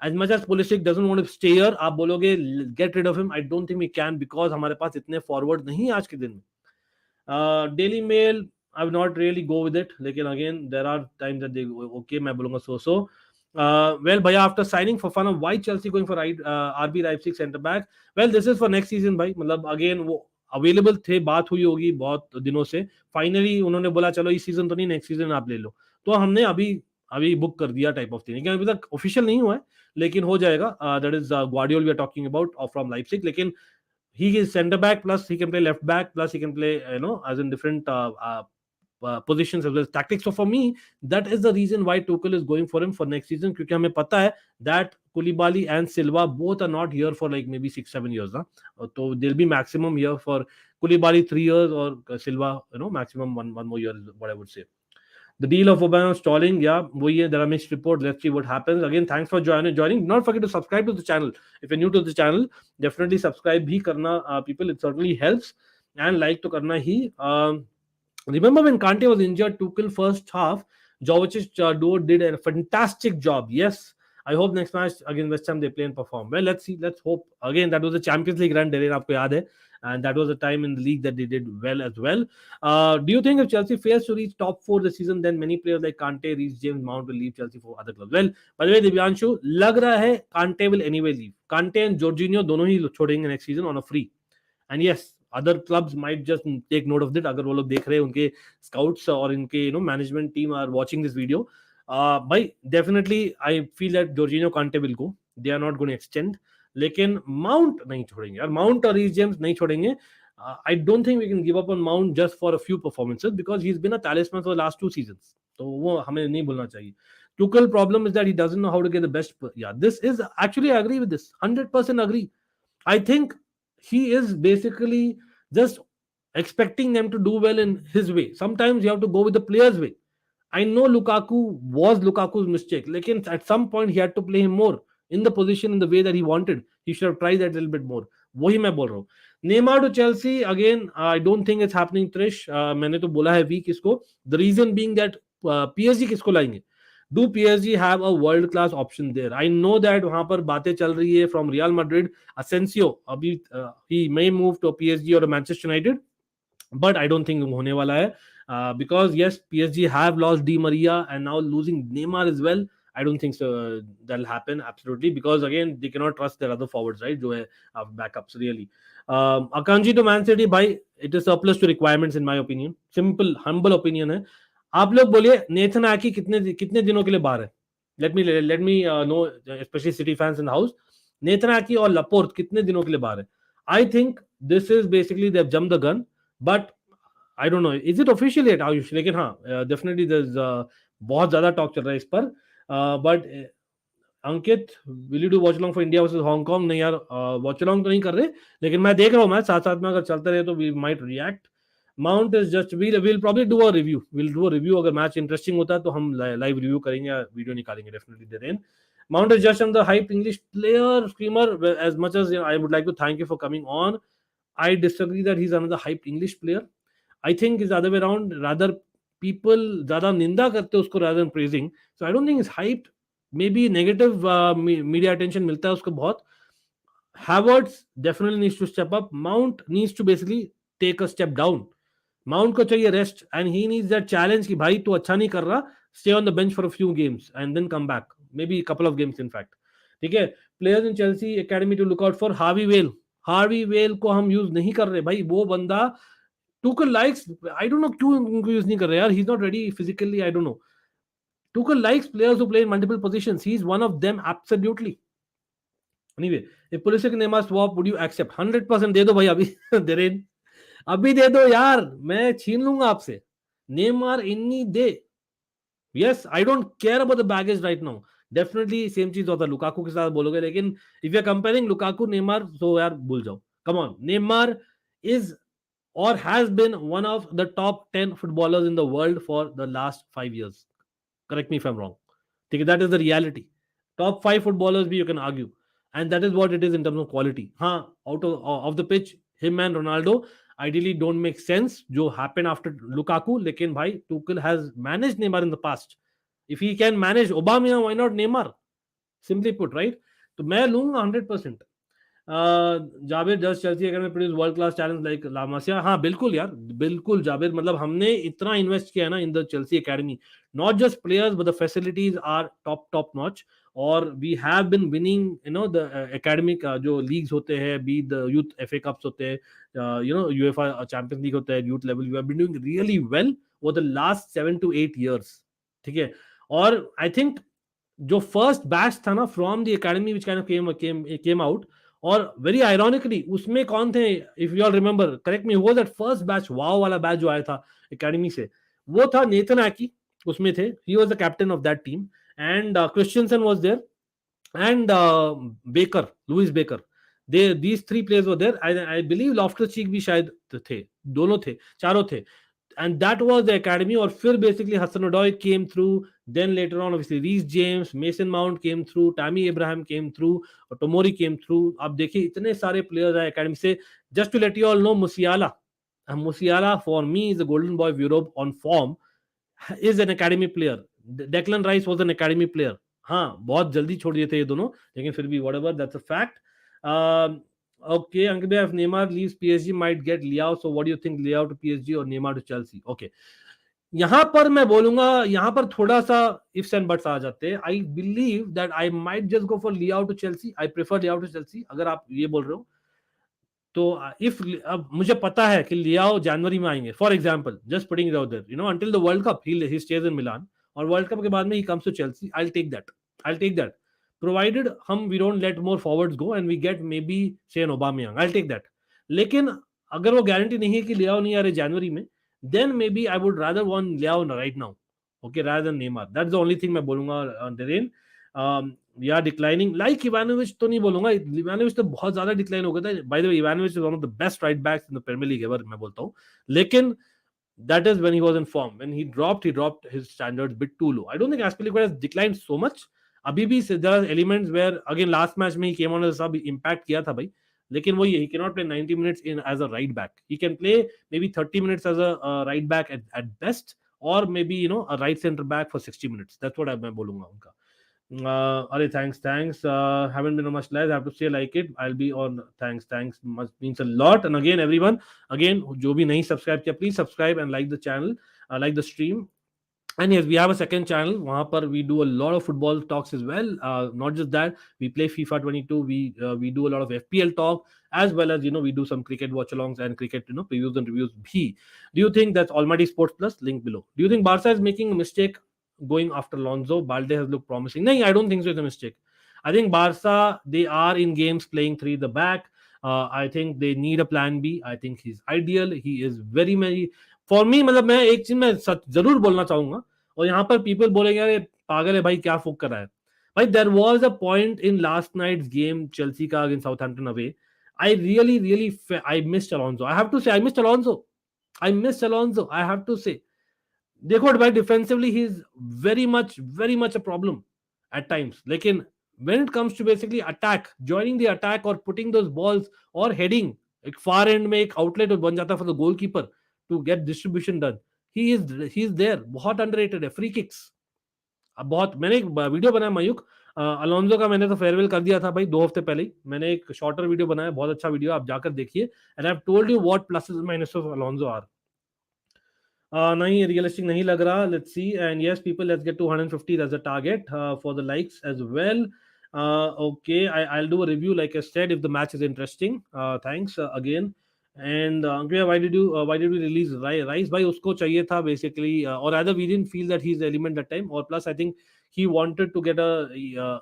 as much as Pulisic doesn't want to stay here, आप बोलोगे get rid of him. I don't think we can because हमारे पास इतने forward नहीं है आज के दिन में. Daily Mail, I would not really go with it. Lekin again, there are times that they okay, मैं बोलूँगा so. Well, Bhaiya, after signing for fun, why Chelsea going for RB Leipzig centre back? Well, this is for next season, भाई. मतलब again वो available थे, बात हुई होगी बहुत दिनों से. फाइनली उन्होंने बोला चलो इस सीजन तो नहीं, नेक्स्ट सीजन आप ले लो. तो हमने अभी बुक कर दिया टाइप ऑफ थिंग. लेकिन अभी तक ऑफिशियल नहीं हुआ है, लेकिन हो जाएगा. That is Gvardiol we are talking about from Leipzig. लेकिन he is center back plus he can play left back plus he can play as in different positions as well as tactics. So for me, that is the reason why Tuchel is going for him for next season, क्योंकि हमें पता है that Koulibaly and Silva both are not here for like maybe 6-7 years. So they'll be maximum here for Koulibaly 3 years or Silva maximum one more year is what I would say. The deal of Aubameyang stalling, yeah, there are mixed reports. Let's see what happens. Again, thanks for joining. Do not forget to subscribe to the channel. If you're new to the channel, definitely subscribe bhi karna, people. It certainly helps. And like to karna hi. Remember when Kante was injured, Tuchel first half, Jovic duo did a fantastic job. Yes, I hope next match against West Ham they play and perform. Well, let's see. Let's hope. Again, that was the Champions League run. आपको याद है. And that was a time in the league that they did well as well. Do you think if Chelsea fails to reach top 4 this season, then many players like Kante, Reece James, Mount will leave Chelsea for other clubs? Well, by the way, Divyanshu, लग रहा है Kante will anyway leave. Kante and Jorginho दोनों ही छोड़ेंगे next season on a free. And yes, other clubs might just take note of it. अगर वो लोग देख रहे हैं, उनके scouts और इनके management team are watching this video. By definitely, I feel that Jorginho, Kante will go. They are not going to extend. लेकिन माउंट नहीं छोड़ेंगे यार. माउंट और रीस जेम्स नहीं छोड़ेंगे. I don't think we can give up on Mount just for a few performances because he has been a talisman for the last 2 seasons. तो वो हमें नहीं भूलना चाहिए. Tuchel problem is that he doesn't know how to get the best. Yeah, this is actually I agree with this. 100% agree. I think he is basically just expecting them to do well in his way. Sometimes you have to go with the player's way. I know Lukaku was Lukaku's mistake. Lekin at some point he had to play him more in the position in the way that he wanted. He should have tried that a little bit more. वही मैं बोल रहा हूँ. Neymar to Chelsea again. I don't think it's happening. Trish, मैंने तो बोला है week इसको. The reason being that PSG किसको लाएंगे? Do PSG have a world class option there? I know that वहाँ पर बातें चल रही है from Real Madrid. Asensio अभी he may move to PSG or Manchester United, but I don't think होने वाला है. Because yes, PSG have lost Di Maria and now losing Neymar as well. I don't think so that'll happen absolutely because again they cannot trust their other forwards, right? जो है backups really. Akanji to Man City, भाई, it is surplus to requirements in my opinion. Simple, humble opinion है. आप लोग बोलिए Nathan आकी कितने दिनों के लिए बाहर है? Let me know, especially City fans in the house. Nathan Ake और लपोर्ट कितने दिनों के लिए बाहर है? I think this is basically they've jumped the gun, but I don't know. Is it official yet? Ayush, लेकिन हाँ, definitely there's बहुत ज्यादा टॉक चल रहा है इस पर. But Ankit, will you do watch along for India versus Hong Kong? नहीं यार, watch along तो नहीं कर रहे, लेकिन मैं देख रहा हूँ मैच साथ साथ में. अगर चलते रहे तो we might react. Mount is just we'll probably do a review. We'll do a review. अगर match interesting होता है तो हम live review करेंगे या video निकालेंगे definitely therein. Mount is just another hyped English player, screamer. As much as I would like to thank you for coming on, I disagree that he's another hyped English player. I think it's the other way around. Rather, people ज़्यादा निंदा करते हैं उसको rather than praising. So I don't think it's hyped. Maybe negative media attention मिलता है उसको बहुत. Havertz definitely needs to step up. Mount needs to basically take a step down. Mount को चाहिए rest and he needs that challenge कि भाई तू अच्छा नहीं कर रहा, stay on the bench for a few games and then come back, maybe couple of games in fact. ठीक है. Players in Chelsea academy to look out for Harvey Vale को हम यूज नहीं कर रहे भाई. वो बंदा Tuchel likes, I don't know क्यों उनको यूज नहीं कर रहे यार. ही is not ready physically, I don't know. Tuchel likes players who play in multiple positions. He is one of them absolutely. Anyway, if Pulisic Neymar swap would you accept? 100% दे दो भाई अभी. देरेन अभी दे दो यार, मैं छीन लूंगा आपसे. Neymar any day. Yes, I don't care about the baggage right now. Definitely same चीज होता है लुकाकू के साथ बोलोगे, लेकिन if you are comparing Lukaku Neymar, तो यार भूल जाओ. Come on. Neymar is or has been one of the top 10 footballers in the world for the last 5 years. Correct me if I'm wrong. Okay, that is the reality. Top 5 footballers you can argue, and that is what it is in terms of quality. Out of the pitch, him and Ronaldo ideally don't make sense. जो happened after Lukaku, लेकिन भाई Tuchel has managed Neymar in the past. If he can manage Aubameyang, why not Neymar? Simply put, right? तो मैं लूंगा 100%. Jabir just Chelsea academy produce world class talent like La Masia. हाँ बिल्कुल यार, बिल्कुल जाबिर. मतलब हमने इतना इन्वेस्ट किया है ना in the Chelsea academy. Not just players but the facilities are top notch. और we have been winning the academic जो लीग्स होते हैं, be the youth FA cups होते हैं, यूएफए चैंपियंस लीग होता है youth level. We have been doing really well over the last 7 to 8 years. ठीक है. और आई थिंक जो फर्स्ट बैच था ना from the academy which kind of came out, और वेरी आयरॉनिकली उसमें कौन थे, if you all remember, correct मी, वो दैट फर्स्ट बैच, वाओ वाला बैच जो आया था एकेडमी से, वो था नेथन आकी. उसमें थे, he was the captain of that team, and Christensen was there, and Baker, Lewis Baker. these 3 players were there. I believe Loftus Cheek भी शायद थे. दोनों थे, चारों थे. And that was the academy. और फिर basically Hassan Odoi came through. Then later on obviously Reece James, Mason Mount came through, Tammy Abraham came through, और Tomori came through. आप देखिए इतने सारे players आए academy से. Just to let you all know, Musiala for me is the golden boy of Europe on form, is an academy player. Declan Rice was an academy player. हाँ बहुत जल्दी छोड़ दिए थे ये दोनों, लेकिन फिर भी whatever, that's a fact. Okay, Ankit, if Neymar leaves PSG, might get Liao. So what do you think, Liao to PSG or Neymar to Chelsea? Okay. यहाँ पर मैं बोलूंगा, यहाँ पर थोड़ा सा इफ्स एंड बट्स आ जाते हैं. I believe that I might just go for Leao to Chelsea. I prefer Leao to Chelsea अगर आप ये बोल रहे हो तो. इफ अब मुझे पता है कि लियाओ जनवरी में आएंगे, for example, just putting it out there, until the World Cup he stays in Milan, और वर्ल्ड कप के बाद में he comes to Chelsea. I take that provided we don't let more forwards go and we get maybe say an Aubameyang. I'll take that. लेकिन अगर वो guarantee नहीं है कि लियाओ नहीं आ रहे जनवरी में, then maybe I would rather want Liao right now, okay, rather than Neymar. That's the only thing मैं बोलूंगा therein. We are declining. Like Ivanovic तो नहीं बोलूंगा. Ivanovic तो बहुत ज्यादा decline हो गया था. By the way, Ivanovic is one of the best right backs in the Premier League ever, मैं बोलता हूँ. लेकिन that is when he was in form. When he dropped his standards a bit too low. I don't think Aspilicueta has declined so much. अभी भी there are elements where again last match में he came on as a impact किया था भाई, लेकिन वही he cannot play 90 minutes in as a right back. He can play maybe 30 minutes as a right back at best, or maybe a right center back for 60 minutes. That's what मैं बोलूंगा उनका. अरे thanks, haven't been on much live, I have to say like it, I'll be on. Thanks much, means a lot. And again everyone, जो भी नहीं subscribe किया, please subscribe and like the channel, like the stream. And yes, we have a second channel. वहाँ पर we do a lot of football talks as well. Not just that, we play FIFA 22. We do a lot of FPL talk, as well as we do some cricket watch-alongs and cricket previews and reviews. Do you think that's Almighty Sports Plus? Link below. Do you think Barca is making a mistake going after Alonso? Balde has looked promising. No, I don't think so. It's a mistake. I think Barca, they are in games playing 3 at the back. I think they need a plan B. I think he's ideal. He is very for me. मतलब मैं एक चीज मैं जरूर बोलना चाहूंगा, और यहाँ पर पीपल बोलेंगे अरे पागल है भाई, क्या फूक कर रहा है भाई. There was a point in last night's game Chelsea का against Southampton away. I really I missed Alonso. I have to say I missed Alonso. I miss Alonso, I have to say. देखो भाई defensively he is very much a problem at times, लेकिन when it comes to basically attack, joining the attack or putting those balls or heading, एक far end में एक outlet बन जाता है for the goalkeeper to get distribution done. He is there, बहुत underrated है. Free kicks अब बहुत, मैंने एक वीडियो बनाया मयूक अलोंजो का, मैंने तो फेयरवेल कर दिया था भाई 2 हफ्ते पहले ही. मैंने एक शॉर्टर वीडियो बनाया, बहुत अच्छा वीडियो, आप जाकर देखिए. And I have told you what pluses minus of Alonso are. नहीं रियलिस्टिक नहीं लग रहा. Let's see. And yes people, let's get 250 as a target for the likes as well. Okay, I'll do a review like I said if the match is interesting. Thanks again. And why did we release Rice? भाई उसको चाहिए था basically, or rather we didn't feel that he's the element that time. Or plus I think he wanted to get a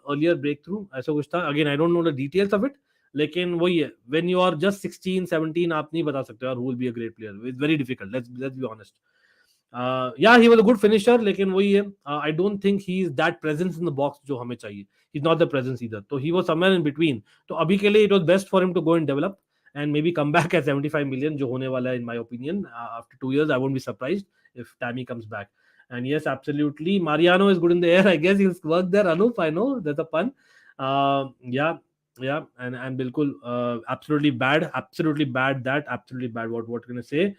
earlier breakthrough. ऐसा कुछ था. Again I don't know the details of it. लेकिन वही है, when you are just 16 17 आप नहीं बता सकते यार who will be a great player. It's very difficult. Let's be honest. Yeah, he was a good finisher, लेकिन वही है, I don't think he is that presence in the box जो हमें चाहिए. He's not the presence either. So he was somewhere in between. तो अभी के लिए it was best for him to go and develop and maybe come back at 75 million जो होने वाला है in my opinion. After 2 years, I won't be surprised if Tammy comes back. And yes, absolutely, Mariano is good in the air. I guess he'll work there. Anup, I know that's a pun. Yeah, and बिल्कुल absolutely bad. That absolutely bad. What can I say?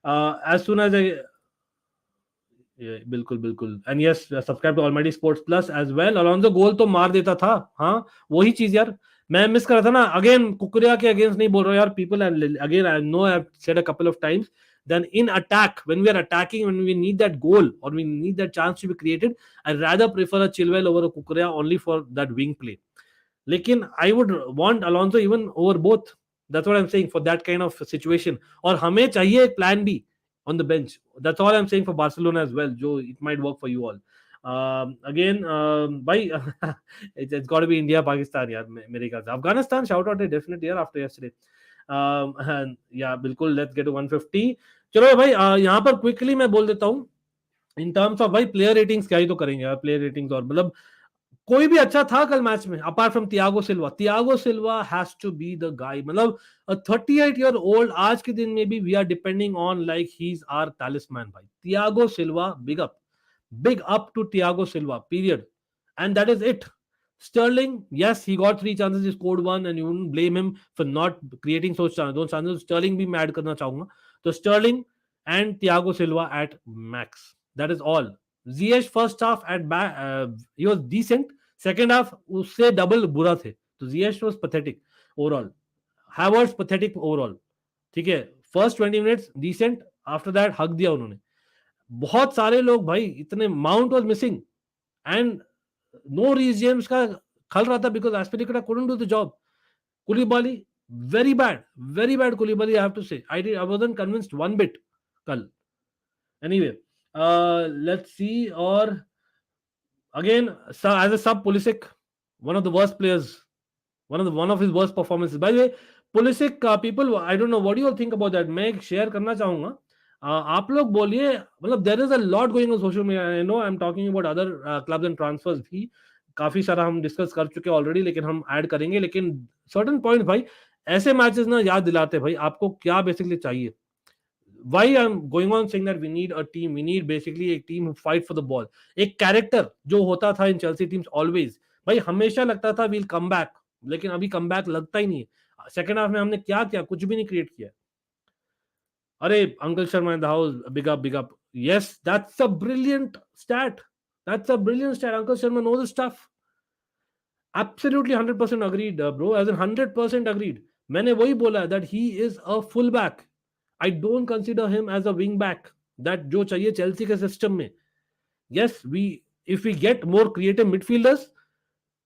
As soon as I बिल्कुल. And yes subscribe to Almighty sports plus as well. Alonso goal तो मार देता था. हाँ वही चीज यार मैं मिस कर रहा था ना. अगेन कुकुरिया के अगेंस्ट नहीं बोल रहा यार. People again I know I have said a couple of times, then in attack, when we are attacking, when we need that goal or we need that chance to be created, I rather prefer a Chilwell over a Kukurea only for that wing play. लेकिन I would want Alonso even over both. That's what I'm saying for that kind of situation. और हमें चाहिए एक plan B on the bench. That's all I'm saying for Barcelona as well. Joe, it might work for you all. Again, भाई it's got to be India, Pakistan यार मेरे ख्याल से. Afghanistan shout out है definitely यार after yesterday. And yeah, बिल्कुल. Let's get to 150. चलो भाई यहाँ पर quickly मैं बोल देता हूँ. In terms of भाई player ratings क्या ही तो करेंगे यार. Player ratings और मतलब कोई भी अच्छा था कल मैच में apart from Thiago Silva has to be the guy. मतलब 38-year-old आज के दिन में भी we are depending on like he is our talisman भाई. Thiago Silva, big up to Thiago Silva period. And that is it. Sterling, yes, he got 3 chances, he scored 1, and you wouldn't blame him for not creating those chances. Sterling भी मैं add करना चाहूंगा. तो Sterling and Thiago Silva at max. That is all. Ziyech first half at back, he was decent. Second half उससे double बुरा थे. तो Ziyech was pathetic overall. Havertz pathetic overall. ठीक है. First 20 minutes decent. After that हक दिया उन्होंने. बहुत सारे लोग भाई इतने. Mount was missing and no Reece James का खल रहा था because Aspilicueta couldn't do the job. Koulibaly very bad Koulibaly, I have to say. I wasn't convinced one bit कल. Anyway, let's see. Or again, as a sub, Pulisic, one of the worst players, one of his worst performances. By the way, Pulisic people, I don't know what do you all think about that. मैं एक share करना चाहूंगा. आप लोग बोलिए. मतलब there is a lot going on social media. I know I'm talking about other clubs and transfers भी. काफी सारा हम डिस्कस कर चुके ऑलरेडी, लेकिन हम ऐड करेंगे. लेकिन सर्टेन पॉइंट भाई ऐसे मैचेस ना याद दिलाते भाई आपको क्या बेसिकली चाहिए. Why I'm going on saying that we need a team, we need basically a team who fight for the ball. एक कैरेक्टर जो होता था इन चेल्सी टीम्स ऑलवेज भाई, हमेशा लगता था वील कम बैक, लेकिन अभी कम बैक लगता ही नहीं है. सेकंड हाफ में हमने क्या किया, कुछ भी नहीं क्रिएट किया. अरे uncle Sharma in the house, big up. Yes that's a brilliant stat. Uncle Sharma knows his stuff. Absolutely 100% agreed, bro. As in 100% agreed. मैंने वही बोला that he is a full back. I don't consider him as a wing back. That जो चाहिए Chelsea के system में. Yes, if we get more creative midfielders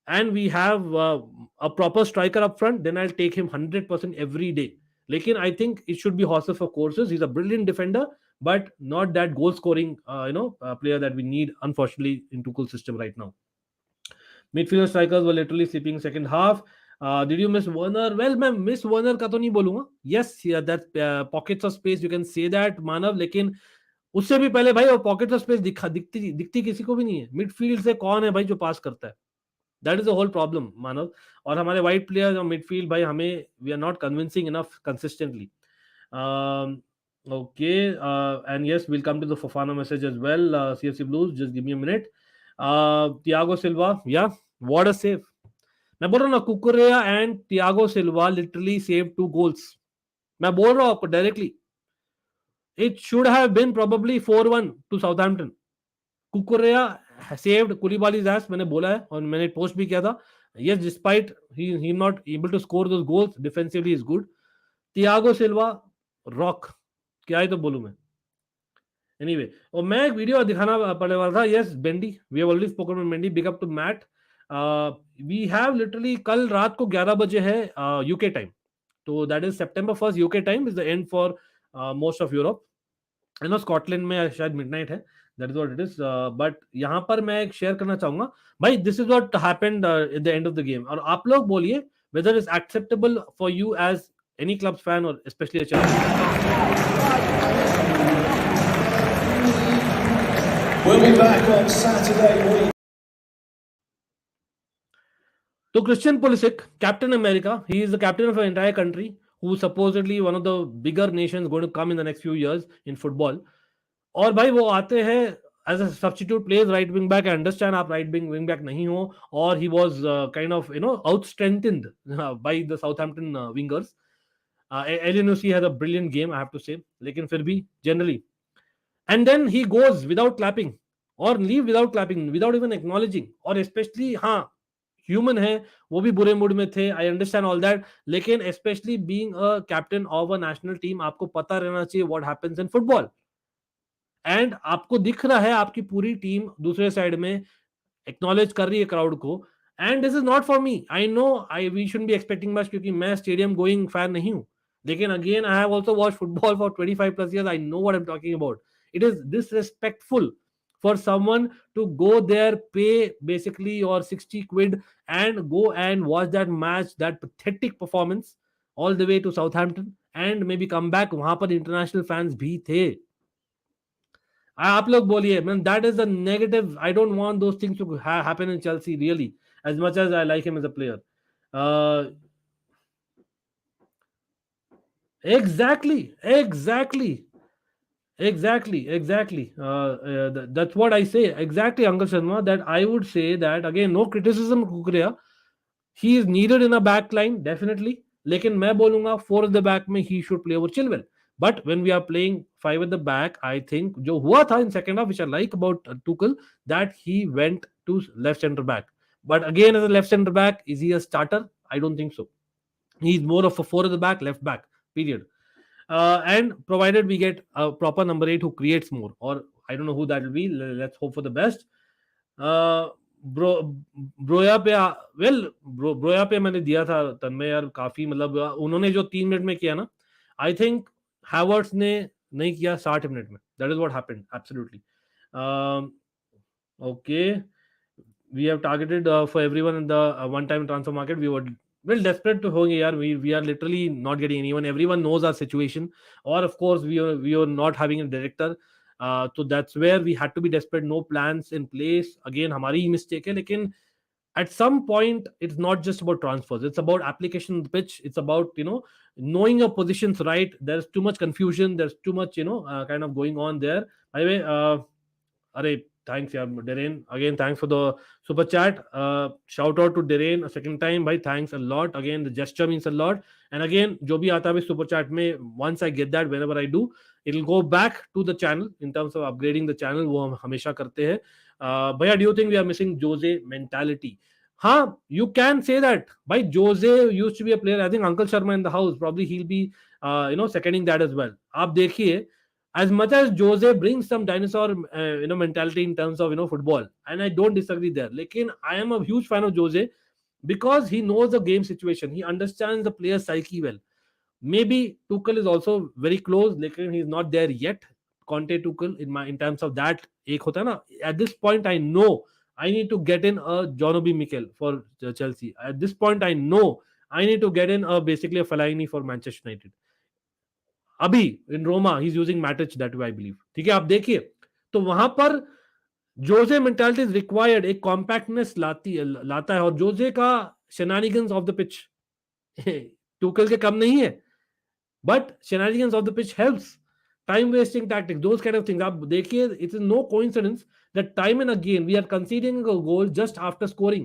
and we have a proper striker up front, then I'll take him 100% every day. Lekin I think it should be horses for courses. He's a brilliant defender, but not that goal scoring player that we need unfortunately in Tuchel's system right now. Midfielder strikers were literally sleeping second half. Did you miss Werner? Well, मैं miss Werner का तो नहीं बोलूंगा. Yes, yeah, that pockets of space you can say that मानव, लेकिन उससे भी पहले भाई वो pockets of space दिखती किसी को भी नहीं है. मिडफील्ड से कौन है भाई जो पास करता है? That is the whole problem, मानव. और हमारे वाइट प्लेयर्स और मिडफील्ड भाई हमें we are not convincing enough consistently. Okay, and yes, we'll come to the Fofana message as well. CFC Blues, just give me a minute. Thiago Silva, yeah, what a save. मैं बोल रहा हूँ ना, Cucurella and Thiago Silva literally save 2 goals. मैं बोल रहा हूँ आपको directly, it should have been probably 4-1 to Southampton. Cucurella saved Koulibaly's ass, मैंने बोला है और मैंने पोस्ट भी किया था. Yes, despite he not able to score those goals, defensively is good. Thiago Silva rock, क्या ही तो बोलूं मैं. एनीवे, और मैं एक वीडियो दिखाना पड़ने वाला था. Yes, Bendy, we have already spoken about Bendy. Big up to Matt. We have literally कल रात को 11 बजे है यूके टाइम. तो that is September 1st UK time is the end for most of Europe. है ना, स्कॉटलैंड में शायद मिडनाइट है. That is what it is. But यहाँ पर मैं एक शेयर करना चाहूंगा भाई. This is what happened at the end of the game. और आप लोग बोलिए whether is acceptable for you as any club fan और especially We'll be back on Saturday. So Christian Pulisic, Captain America, he is the captain of an entire country who supposedly one of the bigger nations going to come in the next few years in football. और भाई वो आते हैं as a substitute, plays right wing back. I understand आप right wing back नहीं हो, और he was kind of out strengthened by the Southampton wingers. Elionussi has a brilliant game, I have to say, लेकिन फिर भी generally. And then he goes without clapping or leave without clapping, without even acknowledging. और especially हाँ, human है, वो भी बुरे mood में थे, आई अंडरस्टैंड ऑल दैट. लेकिन specially being a captain of a national team, आपको पता रहना चाहिए what happens in football. And आपको दिख रहा है आपकी पूरी टीम दूसरे साइड में एक्नॉलेज कर रही है क्राउड को. And this is not for me. I know I we should be expecting much, क्योंकि मैं स्टेडियम गोइंग फैन नहीं हूं. लेकिन again I have also watch football for 25+ years. I know what I'm talking about. It is disrespectful for someone to go there, pay basically or 60 quid and go and watch that match, that pathetic performance all the way to Southampton and maybe come back. वहां पर international fans भी थे. आप लोग बोलिए, man, that is a negative. I don't want those things to happen in Chelsea, really, as much as I like him as a player. Uh, exactly, exactly, exactly. That's what I say. Exactly, Uncle Sharma. That I would say that again, no criticism, Kukreya. He is needed in a back line, definitely. लेकिन मैं बोलूंगा 4 at the back में he should play over Chilwell. But when we are playing 5 at the back, I think जो हुआ था in second half, which I like about Tuchel, that he went to left center back. But again, as a left center back, is he a starter? I don't think so. He's more of a 4 at the back, left back, period. And provided we get a proper number 8 who creates more, or I don't know who that will be. Let's hope for the best. Bro Broja पे Broja पे मैंने दिया था तन्मय यार, काफी मतलब उन्होंने जो 3 मिनट में किया ना, आई थिंक हैवर्ट्स ने नहीं किया 60 मिनट में. That is what happened absolutely. Okay, we have targeted for everyone in the one time transfer market. We were well desperate to होंगे यार. We are literally not getting anyone. Everyone knows our situation, or of course we are not having a director. So that's where we had to be desperate. No plans in place. Again, हमारी ही mistake है. लेकिन at some point it's not just about transfers. It's about application on the pitch. It's about knowing your positions right. There's too much confusion. There's too much kind of going on there. By the way, अरे thanks यार Derain, again thanks for the super chat. Shout out to Derain a second time भाई, thanks a lot. Again the gesture means a lot. And again जो भी आता है super chat में, once I get that, whenever I do, it'll go back to the channel in terms of upgrading the channel. वो हम हमेशा करते हैं. भैया, do you think we are missing Jose mentality? हाँ, you can say that. भाई Jose used to be a player. I think Uncle Sharma in the house, probably he'll be seconding that as well. आप देखिए, as much as Jose brings some dinosaur mentality in terms of football, and I don't disagree there. Lekin I am a huge fan of Jose because he knows the game situation. He understands the player's psyche well. Maybe Tuchel is also very close, lekin he's not there yet. Conte Tuchel in terms of that, ek hota hai na, at this point I know I need to get in a John Obi Mikel for Chelsea. At this point I know I need to get in basically a Fellaini for Manchester United. अभी in Roma he is using Matic that way I believe. ठीक है, आप देखिए तो वहां पर Jose mentality is required. एक compactness लाता है, और जोजे का शेनानिगन्स ऑफ द पिच टूकल के कम नहीं है, but shenanigans off the pitch helps. time wasting tactics, those kind of things. आप देखिए, it is no coincidence that time and again we are conceding a goal just after scoring.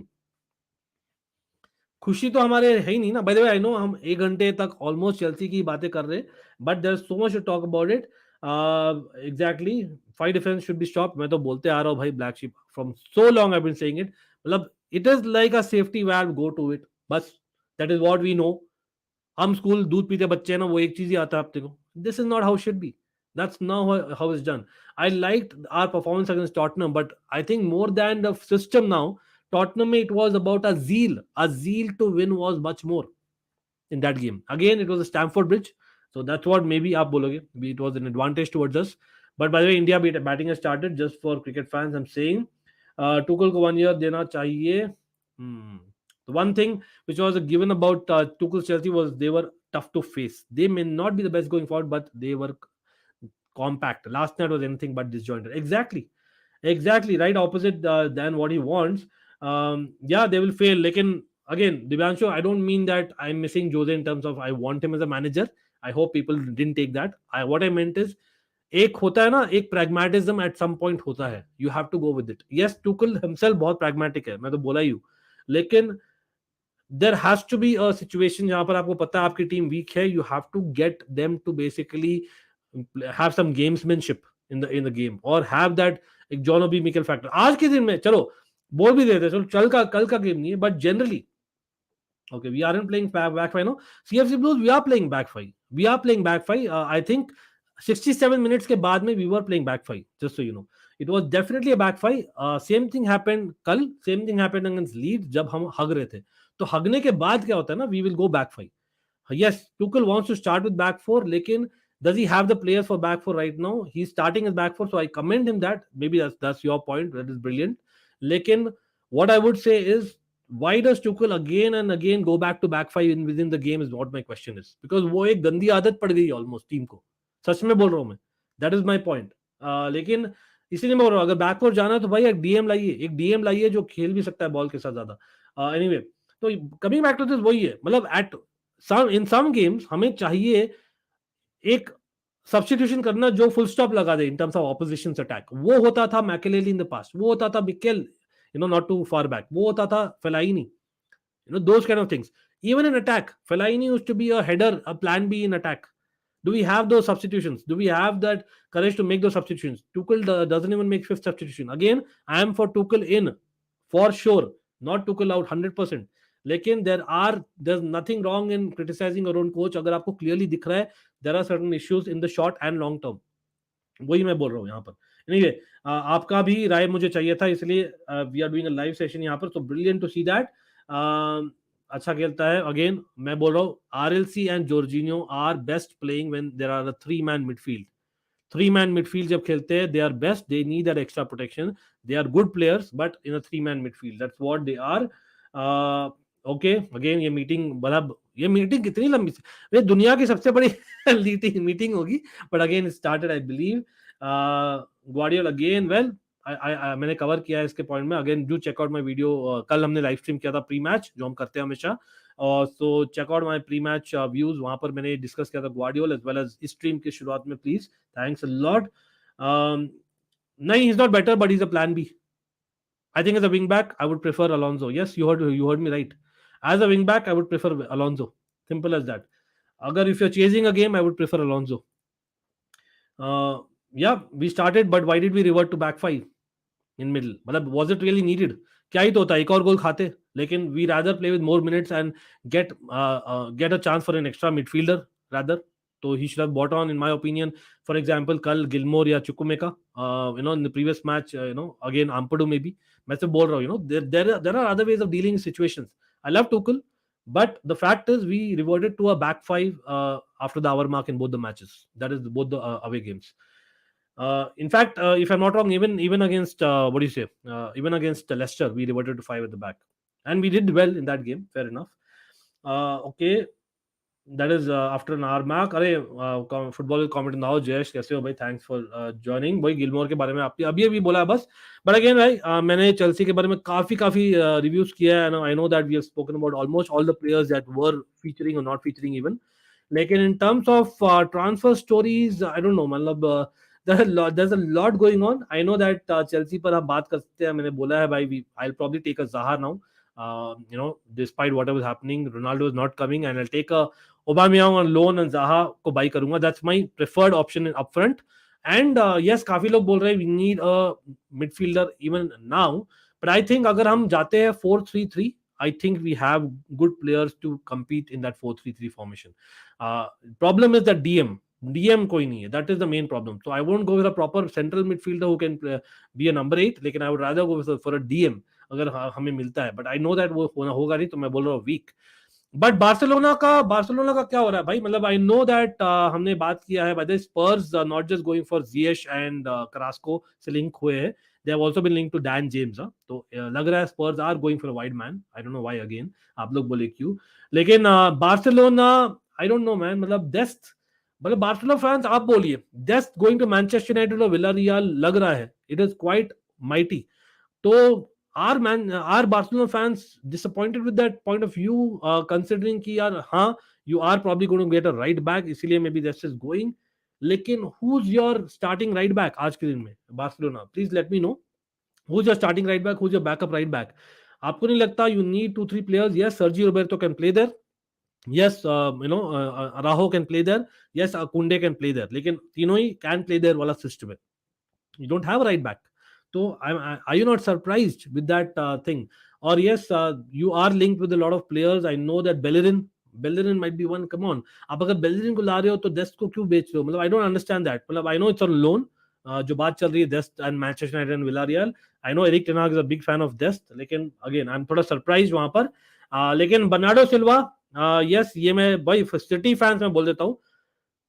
खुशी तो हमारे है ही नहीं ना. Bye the way, I know हम 1 घंटे तक ऑलमोस्ट चेल्सी की बातें कर रहे हैं, but there is so much to talk about it. Exactly, fight difference should be stop. मैं तो बोलते आ रहा हूँ भाई, black ship from so long I been saying it. मतलब it is like a safety valve, go to it बस. That is what we know. हम स्कूल दूध पीते बच्चे हैं ना, वो एक चीज ही आता है आपको. This is not how should be. That's not how it's done. I liked our performance against Tottenham, but I think more than the system now, Tottenham, it was about a zeal. A zeal to win was much more in that game. Again, it was a Stamford Bridge, so that's what maybe aap bologe. It was an advantage towards us. But by the way, India batting has started. Just for cricket fans, I'm saying, Tuchel को 1 year देना चाहिए. The one thing which was given about Tuchel's Chelsea was they were tough to face. They may not be the best going forward, but they were compact. Last night was anything but disjointed. Exactly right opposite than what he wants. Yeah, they will fail. Lekin again, Divyanshu, I don't mean that I'm missing Jose in terms of I want him as a manager. I hope people didn't take that. What I meant is, एक होता है ना, एक pragmatism at some point होता है. You have to go with it. Yes, Tuchel himself बहुत pragmatic है, मैं तो बोला ही हूँ. लेकिन there has to be a situation जहां पर आपको पता है आपकी टीम वीक है. You have to get them to basically have some gamesmanship in the game, or have that एक जॉन ओबी मिकेल फैक्टर. आज के दिन में चलो बोल भी देते, चलो कल का गेम नहीं है, but generally okay, we aren't playing back five, no. CFC Blues, we are playing back five. I think 67 minutes के बाद में we were playing back five, just so you know. It was definitely a back five. Same thing happened कल, same thing happened against Leeds जब हम हग रहे थे. तो हगने के बाद क्या होता है ना, we will go back five. Yes, Tuchel wants to start with back four, लेकिन does he have the players for back four right now? He's starting as back four, so I commend him that. Maybe that's your point. That is brilliant. लेकिन what I would say is, why does Tuchel again and again go back to back five within the game is what my question is. Because वो एक गंदी आदत पड़ गई almost team को. सच में बोल रहा हूँ मैं. That is my point. लेकिन इसीलिए मैं बोल रहा हूँ, अगर बैक फोर जाना है तो भाई एक डीएम लाइए जो खेल भी सकता है बॉल के साथ ज्यादा. एनीवे, तो कमिंग बैक टू दिस, वही है. मतलब इन सम गेम्स हमें चाहिए एक सब्स्टिट्यूशन करना जो फुल स्टॉप लगा दे in terms of opposition attack. वो होता था मैकेलेली इन द पास्ट, वो होता था Mikel, not too far back, वो होता था Fellaini, those kind of things. Even in attack, Fellaini used to be a header, a plan B in attack. Do we have those substitutions? Do we have that courage to make those substitutions? Tuchel doesn't even make fifth substitution. Again, I am for Tuchel in, for sure, not Tuchel out 100%. लेकिन there's nothing wrong in criticizing your own coach. अगर आपको clearly दिख रहा है there are certain issues in the short and long term. वही मैं बोल रहा हूँ यहाँ पर. Anyway, आपका भी राय मुझे चाहिए था, इसलिए we are doing a live session यहाँ पर. So brilliant to see that. अच्छा खेलता है. अगेन मैं बोल रहा हूँ, RLC and Jorginho are best playing when there are a three man midfield जब खेलते हैं, they are best. They need that extra protection. They are good players, but in a three man midfield, that's what they are. Okay, again ये meeting कितनी लंबी थी. ये दुनिया की सबसे बड़ी मीटिंग होगी, but again started I believe. Guardiola again, well, मैंने कवर किया है इसके पॉइंट में. Again do check out my video. कल हमने लाइव स्ट्रीम किया था प्री मैच, जो हम करते हैं हमेशा. So check out my pre match views. वहां पर मैंने डिस्कस किया था Guardiola एज वेल एज इस स्ट्रीम की शुरुआत में. Please, thanks a lot. नहीं, he is not better, but he is a plan B. I think as a wing back, I would prefer Alonso. Yes, you heard me right. As a wing back, I would prefer Alonso. Simple as that. Agar if you're chasing a game, I would prefer Alonso. Yeah, we started, but why did we revert to back five in middle? मतलब was it really needed? क्या ही तो होता, एक और गोल खाते. लेकिन we rather play with more minutes and get a chance for an extra midfielder rather. So he should have bought on, in my opinion. For example, कल Gilmore या Chukwuemeka, in the previous match, again Ampadu maybe. मैं से बोल रहा हूँ, there are other ways of dealing with situations. I love Tuchel, but the fact is we reverted to a back five after the hour mark in both the matches. That is both the away games. In fact, if I'm not wrong, even against what do you say? Even against Leicester, we reverted to five at the back, and we did well in that game. Fair enough. Okay, that is after an hour mark. अरे football comment now Jayesh, कैसे हो भाई? Thanks for joining. भाई Gilmore के बारे में आपने अभी बोला बस, बट अगेन भाई मैंने चेल्सी के बारे में काफी रिव्यूज किया है. I know that we have spoken about almost all the players that were featuring और नॉट फीचरिंग इवन. लेकिन in terms of transfer stories, I don't know, मतलब there's a lot going on. I know that Chelsea पर हम बात कर सकते हैं. मैंने बोला है भाई, I'll probably take a Zaha now. Despite whatever is happening, Ronaldo is not coming, and I'll take a Aubameyang on loan and Zaha को buy करूंगा. That's my preferred option in upfront. And yes, काफी लोग बोल रहे हैं we need a midfielder even now. But I think अगर हम जाते हैं 4-3-3, I think we have good players to compete in that 4-3-3 formation. Problem is that DM कोई नहीं है. That is the main problem. So I won't go with a proper central midfielder who can be a number 8. लेकिन I would rather go for a DM अगर हमें मिलता है. But I know that वो होगा नहीं, तो मैं बोल रहा हूँ weak. बट बार्सिलोना का क्या हो रहा है भाई? मतलब आई नो दैट हमने बात किया है, by Spurs not just going for Ziyech and Carrasco से लिंक हुए हैं. They have also been linked to Dan James. तो लग रहा है Spurs are going for a wide man. I don't know why again. आप लोग बोले क्यों, लेकिन Barcelona I don't know man. मतलब डेस्ट, मतलब बार्सिलोना फैंस आप बोलिए, Dest going to Manchester United और विलारियल लग रहा है. It is quite mighty. तो are Barcelona fans disappointed with that point of view, considering कि यार हाँ, you are probably going to get a right back, इसीलिए maybe that's just going. लेकिन who's your starting right back आज के दिन में Barcelona? Please let me know. Who's your starting right back? Who's your backup right back? आपको नहीं लगता you need 2-3 players? Yes, Sergio Roberto can play there. Yes, Araujo can play there. Yes, Kunde can play there. लेकिन तीनों ही can play there वाला system है. You don't have a right back. So, are you not surprised with that thing? Or yes, you are linked with a lot of players. I know that Bellerin might be one. Come on, आप अगर Bellerin को ला रहे हो तो Dest को क्यों बेच रहे हो? मतलब I don't understand that. मतलब I know it's on loan. जो बात चल रही है Dest and Manchester United and Villarreal. I know Eric Ten Hag is a big fan of Dest. लेकिन again, I'm थोड़ा surprised वहाँ पर. लेकिन Bernardo Silva, yes, ये मैं भाई City fans में बोल देता हूँ.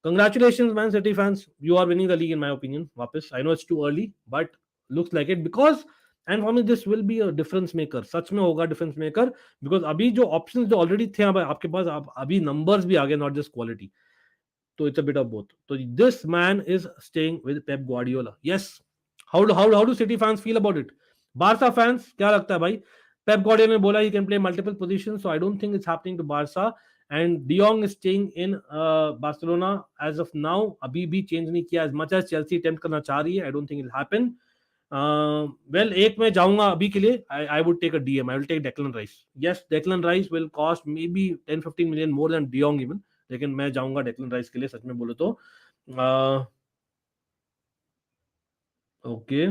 Congratulations, Man City fans. You are winning the league, in my opinion. वापस. I know it's too early, but looks like it because, and for me, this will be a difference maker. सच में होगा difference maker because अभी जो options जो already थे आपके पास, अभी numbers भी आ गए, not just quality. So it's a bit of both. So this man is staying with Pep Guardiola. Yes. How do City fans feel about it? Barca fans, क्या लगता है भाई? Pep Guardiola ने बोला he can play multiple positions, so I don't think it's happening to Barca. And De Jong is staying in Barcelona as of now. अभी भी change नहीं किया. As much as Chelsea attempt करना चाह रही है, I don't think it'll happen. Well, एक मैं जाऊंगा अभी के लिए. I would take a DM. I will take Declan Rice. Yes, Declan Rice will cost maybe 10-15 million more than De Jong even. लेकिन मैं जाऊंगा डेक्लन राइस के लिए, सच में बोलो तो. Okay,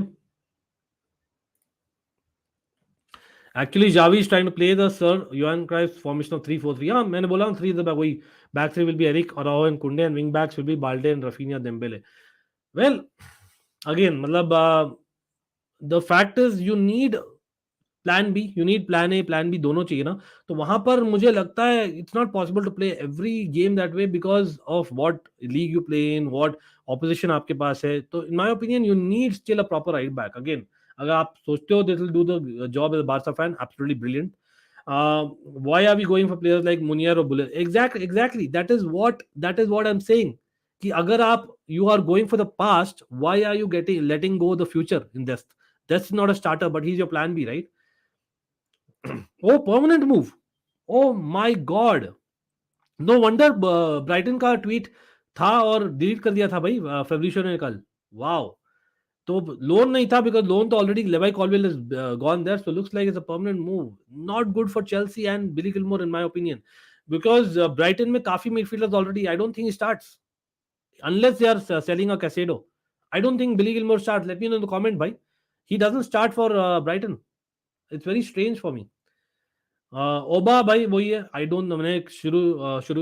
actually Xavi is trying to play the sir Johan Cruyff formation of 3-4-3. हाँ, मैंने बोला 3 द बैक, वही back 3 will be Eric Araujo and Kounde and wing backs will be Balde and Raphinha Dembele. Well again, मतलब the fact is you need plan B, you need plan A, plan B दोनों चाहिए ना. तो वहां पर मुझे लगता है it's not possible to play every game that way because of what league you play in, what opposition आपके पास है. तो in my opinion you need still a proper right back. Again, अगर आप सोचते हो this will do the job as a Barca fan, absolutely brilliant. Why are we going for players like Meunier और bullet? Exactly that is what I am saying कि अगर आप you are going for the past, why are you getting letting go the future in this? That's not a starter, but he is your plan B, right? Oh, permanent move. Oh my God. No wonder Brighton का tweet था और delete कर दिया था भाई फेब्रिशियो ने कल. Wow. तो लोन नहीं था बिकॉज लोन तो already Levi Colwill is gone there. So looks like it's a permanent move. Not good for Chelsea and Billy Gilmour in my opinion because Brighton में काफी midfielders already. I don't think he starts unless they are selling a Casado. I don't think Billy Gilmore starts. Let me know in the comment, bhai. He doesn't start for Brighton. It's very strange for me. ओबा भाई वही है. आई don't no, मैंने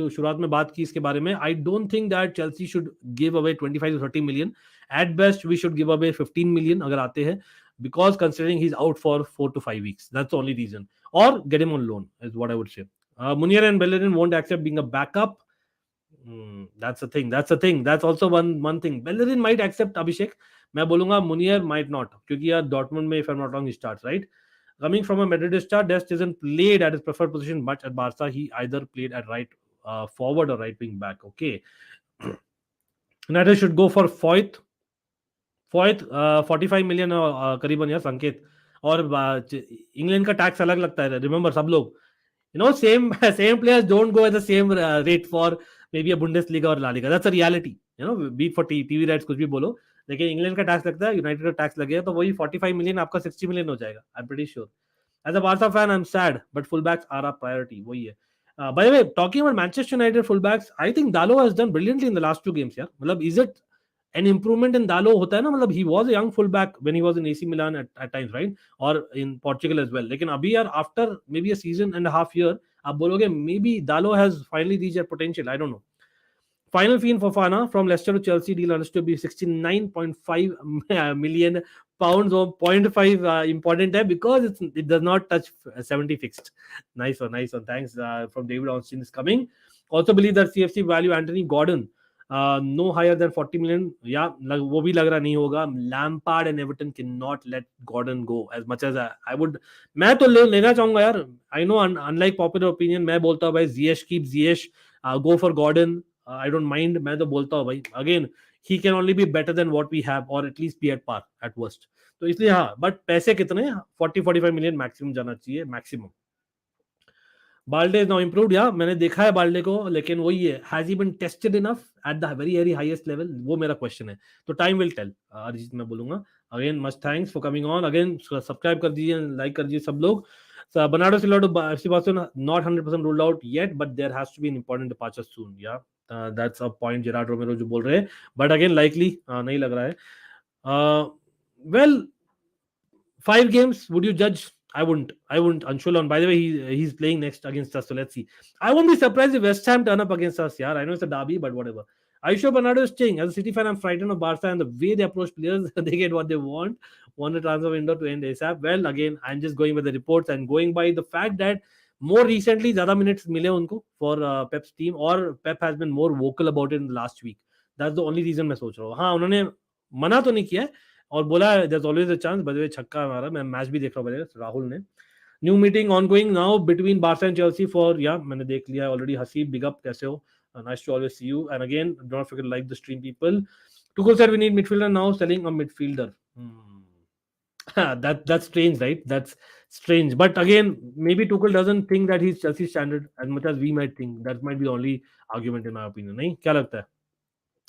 शुरुआत में बात की इसके बारे में. I don't think that Chelsea should give away 25-30 million. At best we should give away 15 million अगर आते हैं, because considering he is out for 4 to 5 weeks. That's only reason. और get him on loan is what I would say. Meunier and Bellerin won't accept being a backup. That's the thing. That's also one thing. Bellerin might accept Abhishek. मैं बोलूंगा Munier might not, क्योंकि यार Dortmund में if I'm not wrong he starts, right? Coming from a Madridista, Dest isn't played at his preferred position much at Barca. He either played at right forward or right wing back. Okay. United should go for Foyth. 45 million करीबन यार संकेत. और England का tax अलग लगता है, remember सब लोग. You know, same players don't go at the same rate for maybe a Bundesliga और La Liga, that's a reality, be for TV rights कुछ भी बोलो, लेकिन इंग्लैंड का टैक्स लगता है, यूनाइटेड का टैक्स लगेगा, तो वही 45 मिलियन आपका 60 मिलियन हो जाएगा, I am pretty sure. As a Barca fan I am sad, but full backs are our priority, वही है. By the way, talking about Manchester United full backs, I think Dalot has done brilliantly in the last 2 games यार. मतलब is it an improvement in Dalo होता है ना, मतलब he was a young fullback when he was in AC Milan at times, right? और in Portugal as well. लेकिन अभी यार after maybe a season and a half year, आप बोलोगे maybe Dalo has finally reached their potential. I don't know. Final fee in Fofana from Leicester to Chelsea deal understood to be 69.5 million pounds or point 0.5 important है because it does not touch 70 fixed. Nice one, nice one. Thanks from David Austin is coming. Also believe that CFC value Anthony Gordon no higher than 40 million. Yeah, वो भी लग रहा नहीं होगा. Lampard and Everton cannot let Gordon go as much as I would. मैं तो लेना चाहूंगा यार. I know unlike popular opinion, मैं बोलता हूँ भाई Ziyech keep Ziyech, go for Gordon. I don't mind. मैं तो बोलता हूँ भाई. Again, he can only be better than what we have or at least be at par at worst. तो इसलिए हाँ, बट पैसे कितने 40-45 मिलियन मैक्सिमम जाना चाहिए, maximum. Balde is now improved, या मैंने देखा है बाल्डे को, लेकिन वही है, has he been tested enough at the very very highest level, वो मेरा क्वेश्चन है. तो टाइम विल टेल, अरिजीत मैं बोलूंगा. Again much thanks for coming on, again subscribe कर दीजिए, लाइक कर दीजिए सब लोग. Bernardo Silva to FC Barcelona not 100% ruled out yet, but there has to be an important departure soon. Yeah, that's a point Gerard Romero जो बोल रहे हैं, but again likely नहीं लग रहा है. Well, 5 games, would you judge? I wouldn't. I wouldn't. Anshul on. By the way, he's playing next against us. So let's see. I won't be surprised if West Ham turn up against us. Yeah, I know it's a derby, but whatever. Aisha Bernardo is staying. As a City fan, I'm frightened of Barca and the way they approach players. They get what they want. Want the transfer window to end ASAP. Well, again, I'm just going by the reports and going by the fact that more recently, ज़्यादा minutes मिले उनको for Pep's team, और Pep has been more vocal about it in the last week. That's the only reason मैं सोच रहा हूँ. हाँ, उन्होंने मना तो नहीं किया है, और बोला there's always a chance. By the way, छक्का मारा, मैं मैच भी देख रहा हूँ राहुल ने. New meeting on going now between Barca and Chelsea for, या मैंने देख लिया ऑलरेडी. हसीब, बिग अप, कैसे हो? Nice to always see you, and again don't forget like the stream people. Tuchel said we need midfielder now, selling a midfielder. That's strange, right? That's strange. But again, maybe Tuchel doesn't think that he's Chelsea standard as much as we might think. That might be the only argument in my opinion. नहीं, क्या लगता है?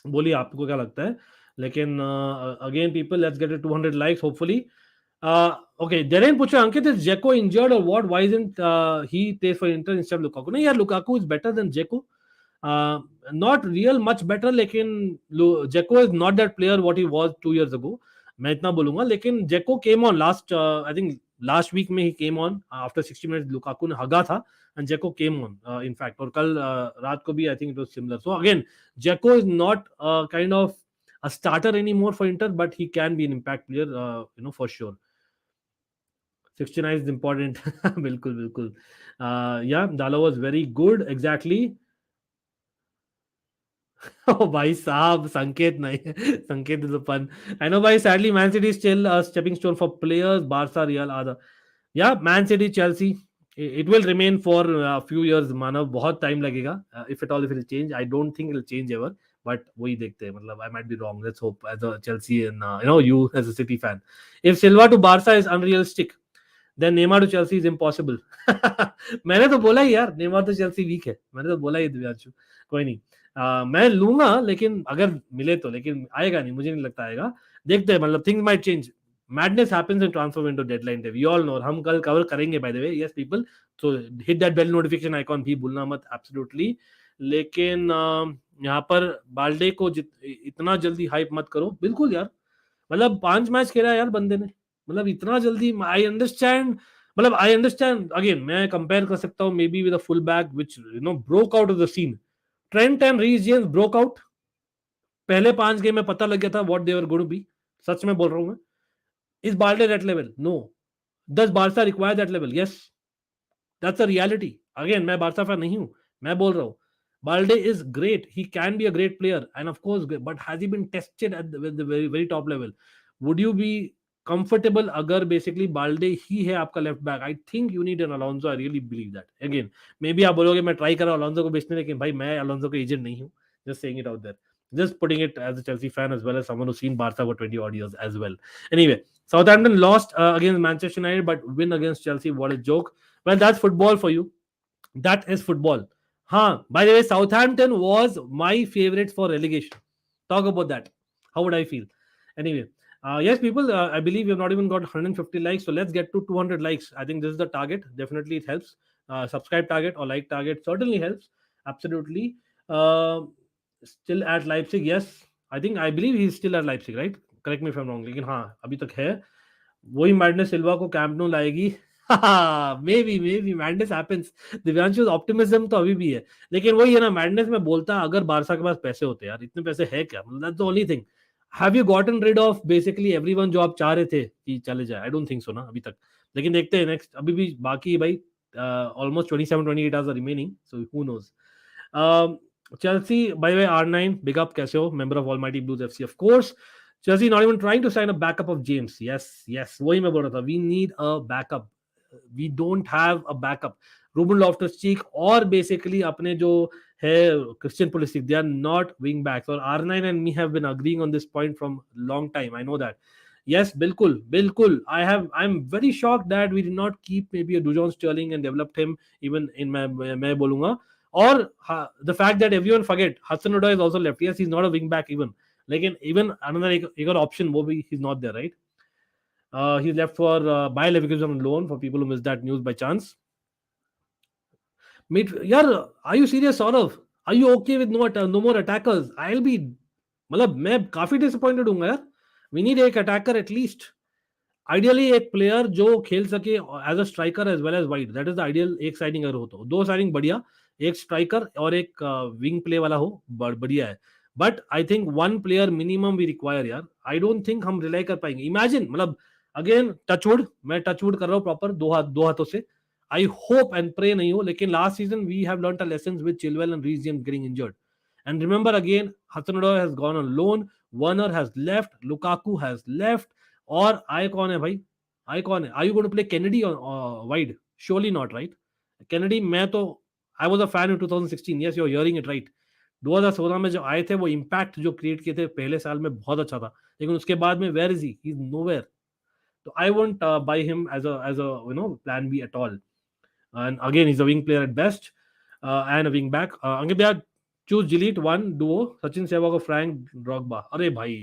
बोलिए आपको क्या लगता है. लेकिन again people, let's get to 200 likes hopefully. Okay, Darren Pucha, Ankit, is Dzeko injured or what? Why isn't he play for Inter instead of Lukaku? No, yeah, Lukaku is better than Dzeko. Not real much better, लेकिन Dzeko is not that player what he was 2 years ago. मैं इतना बोलूंगा. लेकिन Dzeko came on last, I think last week में he came on after 60 minutes. Lukaku ने हगा था and Dzeko came on in fact. और कल रात को भी I think it was similar. So again, Dzeko is not kind of a starter anymore for Inter, but he can be an impact player, for sure. 69 is important. बिल्कुल बिल्कुल. Yeah, Dalo was very good. Exactly. Oh, भाई साहब, संकेत नहीं. संकेत is a pun. I know, भाई. Sadly, Man City is still a stepping stone for players. Barca, Real, other. Yeah, Man City, Chelsea. It will remain for a few years. मानव बहुत time लगेगा. If at all, if it will change, I don't think it will change ever. But वही देखते हैं. मतलब I might be wrong. Let's hope as a Chelsea and you as a City fan. If Silva to Barca is unrealistic, then Neymar to Chelsea is impossible. मैंने तो बोला ही यार, Neymar तो Chelsea weak है. मैंने तो बोला ही दिव्यांशु. कोई नहीं. मैं लूंगा, लेकिन अगर मिले तो, लेकिन आएगा नहीं, मुझे नहीं लगता आएगा. देखते हैं, मतलब things might change. Madness happens in transfer window deadline day, we all know. हम कल कवर करेंगे by the way. Yes people, so hit that bell notification icon भी भूलना मत, एब्सोल्युटली. लेकिन यहाँ पर बाल्डे को इतना जल्दी हाइप मत करो. बिल्कुल यार, मतलब 5 मैच खेला यार बंदे ने, मतलब इतना जल्दी. आई अंडरस्टैंड, मतलब आई अंडरस्टैंड. अगेन मैं कंपेयर कर सकता हूँ maybe with a full back which broke out of the scene. Trent and Reece James broke out. पहले 5 गेम में पता लग गया था what they were going to be. सच में बोल रहा हूं मैं. Is Balde that level? No. Does Barca require that level? Yes, that's a reality. Again मैं बार्सा फैन नहीं हूं, मैं बोल रहा हूं Balde is great. He can be a great player, and of course, but has he been tested at the very very top level? Would you be comfortable अगर basically Balde ही है आपका left back? I think you need an Alonso. I really believe that. Again, maybe आप बोलोगे मैं try कर रहा हूँ Alonso को बेचने, लेकिन भाई मैं Alonso का agent नहीं हूँ. Just saying it out there. Just putting it as a Chelsea fan as well as someone who's seen Barca for 20 odd years as well. Anyway, Southampton lost against Manchester United, but win against Chelsea. What a joke. Well, that's football for you. That is football. हाँ, by the way, Southampton was my favorite for relegation. Talk about that. How would I feel? Anyway, yes, people, I believe we have not even got 150 likes, so let's get to 200 likes. I think this is the target. Definitely, it helps. Subscribe target or like target certainly helps. Absolutely. Uh, Still at Leipzig, yes. I believe he's still at Leipzig, right? Correct me if I'm wrong. लेकिन हाँ, अभी तक है. वही madness सिल्वा को Camp Nou लाएगी. May be madness happens. Divyanshu optimism तो अभी भी है, लेकिन वही है ना, मैडनेस में बोलता अगर बारसा के पास पैसे होते यार, इतने पैसे है क्या, मतलब that's the only thing. Have you gotten rid of basically everyone जो आप चाह रहे थे कि चले जाए? आई डोंट थिंक सो ना अभी तक. लेकिन देखते हैं नेक्स्ट, अभी भी बाकी भाई almost 27-28 hours remaining, so who knows. Chelsea, by the way, R9, big up, कैसे हो? Member of Almighty Blues FC, of course. Chelsea not even trying to sign a backup of James. Yes, वही मैं बोल रहा था. We need a backup. We don't have a backup. Ruben Loftus-Cheek और basically अपने जो है Christian Pulisic, they are not wing backs. और R9 and me have been agreeing on this point from long time. I know that. Yes, बिल्कुल. I'm very shocked that we did not keep maybe a Dujon Sterling and developed him even in मैं बोलूँगा. Or the fact that everyone forget Hudson Odoi is also left. Yes, he's not a wing back even. Like even another एक option, वो भी he's not there, right? He's left for Bayer Leverkusen on loan for people who missed that news by chance. यार, are you serious, Saurav? Are you okay with no more attackers? I'll be, मतलब मैं काफी disappointed हूँ यार. We need एक attacker at least. Ideally एक player जो खेल सके as a striker as well as wide, that is the ideal. एक साइनिंग अगर हो तो दो साइनिंग बढ़िया, एक स्ट्राइकर और एक विंग प्ले वाला हो, बढ़िया है. But I think one player minimum we require यार. आई डोंट थिंक हम रिलाई कर पाएंगे. इमेजिन, मतलब अगेन टचवुड, मैं टचवुड कर रहा हूँ प्रॉपर दो हाथों से. आई होप एंड प्रे नहीं हो, लेकिन last season we have learned a lessons with Chilwell and Reece James getting injured. And remember again, Hudson-Odoi has gone on loan, Werner has left, Lukaku has left. और आए कौन है भाई? आए कौन है? Are you going to play Kenedy wide? Surely not, right? Kenedy, मैं तो I was a fan in 2016. Yes, you are hearing it right. 2016 में जो आए थे, वो इम्पैक्ट जो क्रिएट किए थे पहले साल में बहुत अच्छा था, लेकिन उसके बाद में where is he is nowhere. तो I won't buy him as a plan B at all. And again, he's a wing player at best, and a wing back. Ankit, yeah, choose delete one duo, Sachin Sehwag और Frank Drogba. अरे भाई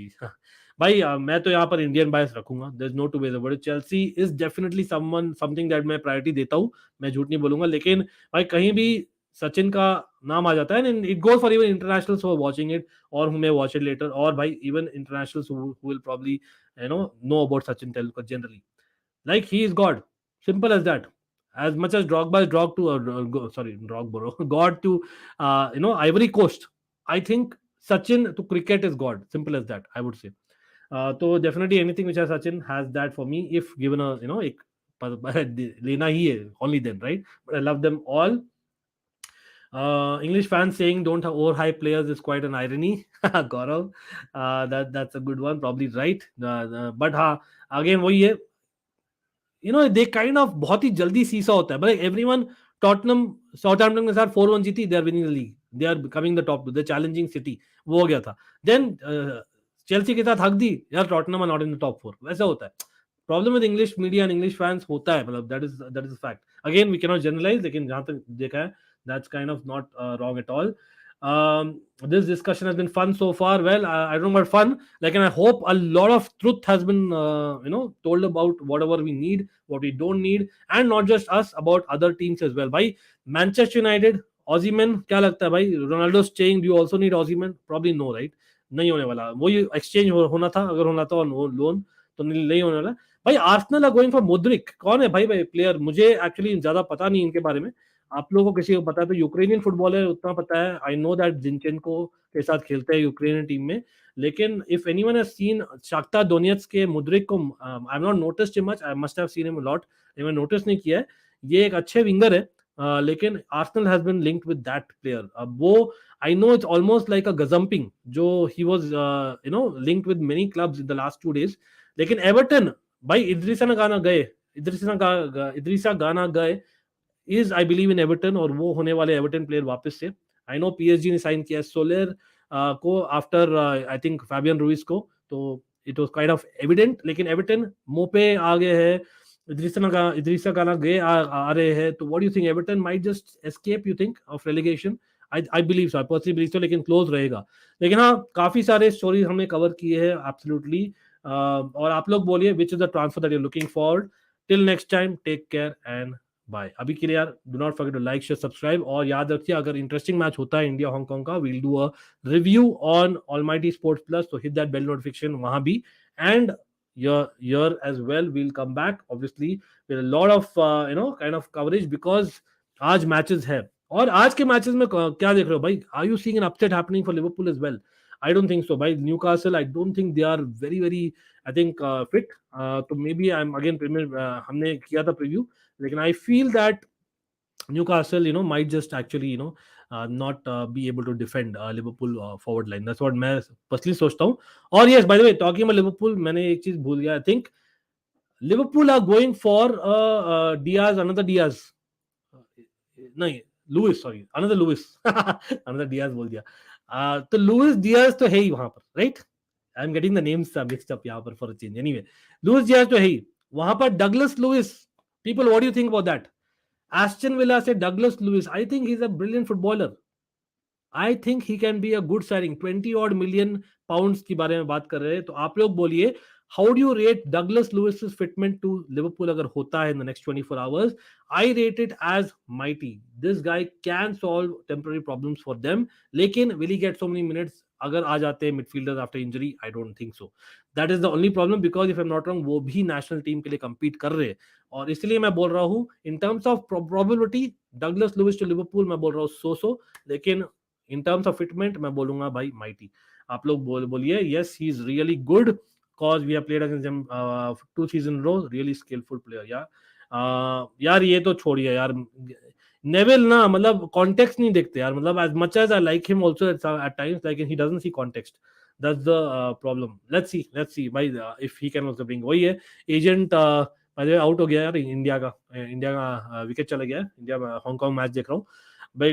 भाई, मैं तो यहाँ पर Indian बायस रखूंगा. There's no two ways about it. Chelsea is definitely something that मैं प्रायोरिटी देता हूँ, मैं झूठ नहीं बोलूंगा. लेकिन भाई कहीं भी सचिन का नाम आ जाता है, and it goes for even internationals who are watching it or who may watch it later, और भाई even internationals who will probably know about Sachin Tendulkar generally. Like he is God. Simple as that. As much as Drogba is God to Ivory Coast. I think Sachin to cricket is God. Simple as that, I would say. So definitely anything which has Sachin has that for me. If given a एक लेना ही है, only then, right? But I love them all. English fans saying don't overhype players is quite an irony. Gaurav, that's a good one. Probably right. But again वही है, they kind of बहुत ही जल्दी सीसा होता है. बट एवरीवन, टॉटनम साउथहैम्पटन के साथ 4-1 जीती, they are winning the league, they are coming the top two, they challenging City, वो हो गया था. देन चेल्सी के साथ हक दी यार, Tottenham are not in the top 4. वैसा होता है. Problem with English media and English fans होता है, मतलब that is fact. Again we can not generalize, लेकिन जहां तक देखा है, that's kind of not wrong at all. This discussion has been fun so far. Well, I don't know about fun. Like, and I hope a lot of truth has been, told about whatever we need, what we don't need, and not just us, about other teams as well. By Manchester United, Osimhen, क्या लगता है भाई? Ronaldo staying, do you also need Osimhen? Probably no, right? नहीं होने वाला. वो ये exchange होना था, अगर होना था लोन, तो नहीं होने वाला. भाई Arsenal are going for Mudryk. कौन है भाई प्लेयर? मुझे एक्चुअली ज्यादा पता नहीं इनके बारे में. आप लोगों को किसी को पता है तो यूक्रेनियन फुटबॉलर उतना पता है. आई नो दैट जिनचेंको के साथ खेलते हैं यूक्रेनियन टीम में. लेकिन if anyone has seen Shakhtar Donetsk के मुद्रिक को, I have not noticed him much. I must have seen him a lot, लेकिन नोटिस नहीं किया है. ये एक अच्छे विंगर है, लेकिन Arsenal has been linked with that player. अब वो, I know it's almost like a gazumping, जो he was linked with many clubs in the last 2 days. लेकिन एवर्टन, भाई इद्रिसा गाना गए is I believe in Everton, और वो होने वाले एवर्टन प्लेयर वापस से. आई नो पीएसजी ने साइन किया सोलर को after I think Fabian Ruiz को, तो it was kind of evident. लेकिन एवर्टन मुंह पे आ गए हैं Idrissa Gana Gueye आ रहे हैं, तो what do you think? Everton might just escape, you think, of relegation? I believe so. I personally believe so, लेकिन क्लोज रहेगा. लेकिन हाँ, काफी सारे स्टोरीज हमने कवर किए हैं एब्सोल्युटली. और आप लोग बोलिए which is the transfer that you looking for. Till next time, take care and bye. अभी के लिए यार, do not forget to like, share, subscribe. और याद रखिए, अगर इंटरेस्टिंग मैच होता है इंडिया हांगकांग का, we'll do a review on almighty sports plus, तो हिट दैट बेल नोटिफिकेशन वहां भी. And year as well, we'll come back obviously with a lot of kind of coverage, because आज matches है. और आज के matches में क्या देख रहे हो भाई? Are you seeing an upset happening for Liverpool as well? I don't think so भाई. Newcastle, I don't think they are very very, I think fit. तो maybe I am again premier, हमने किया था preview, लेकिन I feel that Newcastle, might just actually, not be able to defend Liverpool forward line. That's what मैं personally सोचता हूँ. और yes, by the way, talking about Liverpool, मैंने एक चीज भूल गया. I think Liverpool are going for Diaz, another Diaz. नहीं, Lewis, sorry, another Lewis. another Diaz बोल दिया. तो Lewis Diaz तो है ही वहां पर, right? I'm getting the names mixed up यहाँ पर for a change. Anyway, Lewis Diaz तो है ही. वहां पर Douglas Lewis. People, what do you think about that? Aston Villa से Douglas Lewis. I think he's a brilliant footballer. I think he can be a good signing. 20 odd million pounds की बारे में बात कर रहे हैं. तो आप लोग बोलिए, how do you rate Douglas Luiz fitment to Liverpool अगर होता है in the next 24 hours? I rate it as mighty. This guy can solve temporary problems for them. लेकिन will he get so many minutes अगर आ जाते हैं midfielders after injury? I don't think so. That is the only problem, because if I am not wrong, वो भी national team के लिए compete कर रहे हैं. और इसलिए मैं बोल रहा हूँ, in terms of probability, Douglas Luiz to Liverpool मैं बोल रहा हूँ सो. लेकिन इन टर्म्स ऑफ फिटमेंट मैं बोलूंगा भाई माइटी. आप लोग बोलिए yes, he is really good, cause we have played against him 2 seasons in a row. Really skillful player. यार ये तो छोड़िए यार. नेविल ना, मतलब कॉन्टेक्स्ट नहीं देखते यार. मतलब as much as I like him also at times, like he doesn't see context. That's the problem. Let's see भाई, if he can also bring. वही है, एजेंट आउट हो गया यार इंडिया का. इंडिया का विकेट चला गया है. इंडिया हांगकांग मैच देख रहा हूँ. But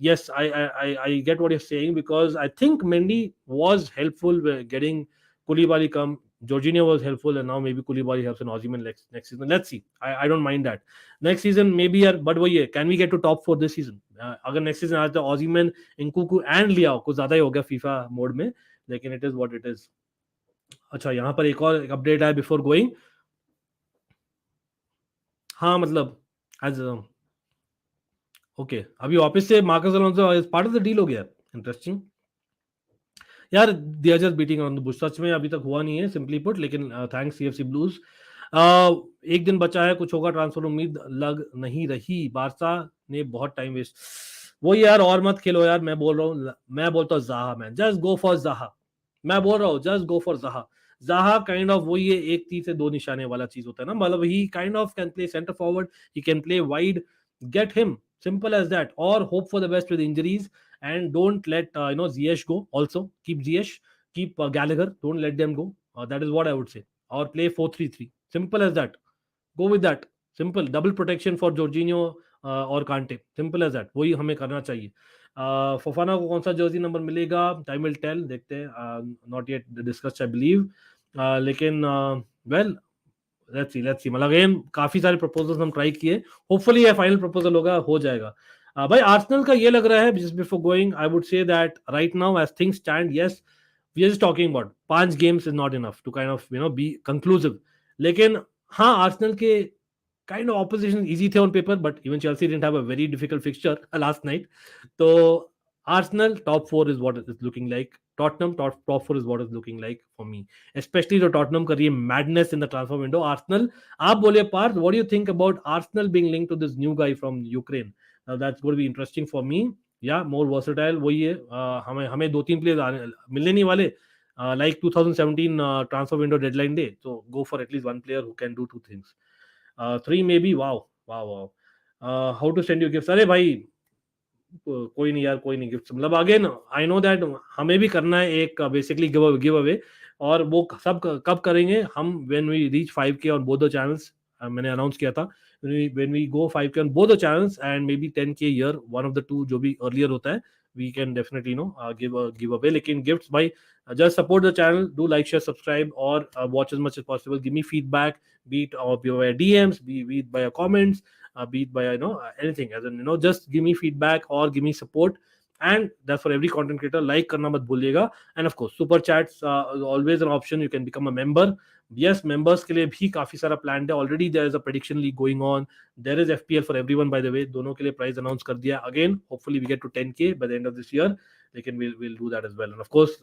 yes, I get what you're saying, because I think Mendy was helpful with getting Koulibaly come. Jorginho was helpful, and now maybe Koulibaly helps in Osimhen next season. Let's see. I don't mind that. Next season maybe यार, but वही है, can we get to top 4 this season? अगर next season आज तो Osimhen, Nkunku and Liao कुछ ज्यादा ही हो गया FIFA मोड में, लेकिन it is what it is. अच्छा, यहाँ पर एक और अपडेट है बिफोर गोइंग. हाँ मतलब एज ओके, अभी ऑफिस से Marcos Alonso is part of the deal हो गया. इंटरेस्टिंग यार. They are just beating on the bush. सच में अभी तक हुआ नहीं है, सिंपली पुट. लेकिन थैंक्स सीएफसी ब्लूज. एक दिन बचा है, कुछ होगा ट्रांसफर, उम्मीद लग नहीं रही. बारसा ने बहुत टाइम वेस्ट. वो यार और मत खेलो यार. मैं बोल रहा हूँ, मैं बोलता हूँ जाहा मैन, जस्ट गो फॉर जाहा. मैं बोल रहा हूँ जस्ट गो फॉर जाहा. जाहा काइंड ऑफ वही है, एक तीर से दो निशाने वाला चीज होता है ना. मतलब he kind of can play centre forward, he can play wide. Get him, simple as that, or hope for the best with injuries. And don't let Ziyech go. Also keep Ziyech, keep Gallagher, don't let them go. That is what I would say. Or play 4-3-3, simple as that. Go with that. Simple double protection for Jorginho और कांटे. Simple as that. वही हमें करना चाहिए. फफाना को कौन सा jersey number मिलेगा? Time will tell. देखते हैं. Not yet discussed I believe. लेकिन वेल, लेट्स सी. मतलब अगेन काफी सारे प्रपोजल्स हम ट्राई किए. होपफुली ये फाइनल प्रपोजल होगा, हो जाएगा. भाई आर्सेनल का ये लग रहा है, just before going, I would say that right now as things stand, yes, we are just talking about 5 games is not enough to kind of be conclusive. लेकिन हाँ, आर्सेनल के kind of opposition easy थे on paper, but even Chelsea didn't have a very difficult fixture last night. So Arsenal top 4 is what it's looking like. Tottenham top 4 is what it's looking like for me. Especially the Tottenham career madness in the transfer window. Arsenal, आप बोलिए Partha, what do you think about Arsenal being linked to this new guy from Ukraine? Now that's going to be interesting for me. Yeah, more versatile. वही है, हमें 2-3 players मिलने नहीं वाले. Like 2017 transfer window deadline day. So go for at least one player who can do 2 things. 3 maybe. Wow. How to send you gifts? अरे भाई कोई नहीं यार, कोई नहीं गिफ्ट. मतलब अगेन आई नो दैट हमें भी करना है एक बेसिकली गिव अवे. और वो सब कब करेंगे हम? When we reach 5K on both the channels. मैंने अनाउंस किया था, when we go 5K on both the channels, and maybe 10K year, one of the two जो भी अर्लियर होता है, we can definitely give away लेकिन gifts भाई just support the channel, do like, share, subscribe, or watch as much as possible. Give me feedback, be it via DMs, be it by your comments, be it by anything, as in just give me feedback or give me support. And that's for every content creator. Like करना मत भूलिएगा. And of course super chats is always an option. You can become a member. Yes, members के लिए भी काफी सारा planned है. Already there is a prediction league going on. There is FPL for everyone, by the way. दोनों के लिए prize announce कर दिया. Again, hopefully we get to 10K by the end of this year. Lekin we'll do that as well. And of course,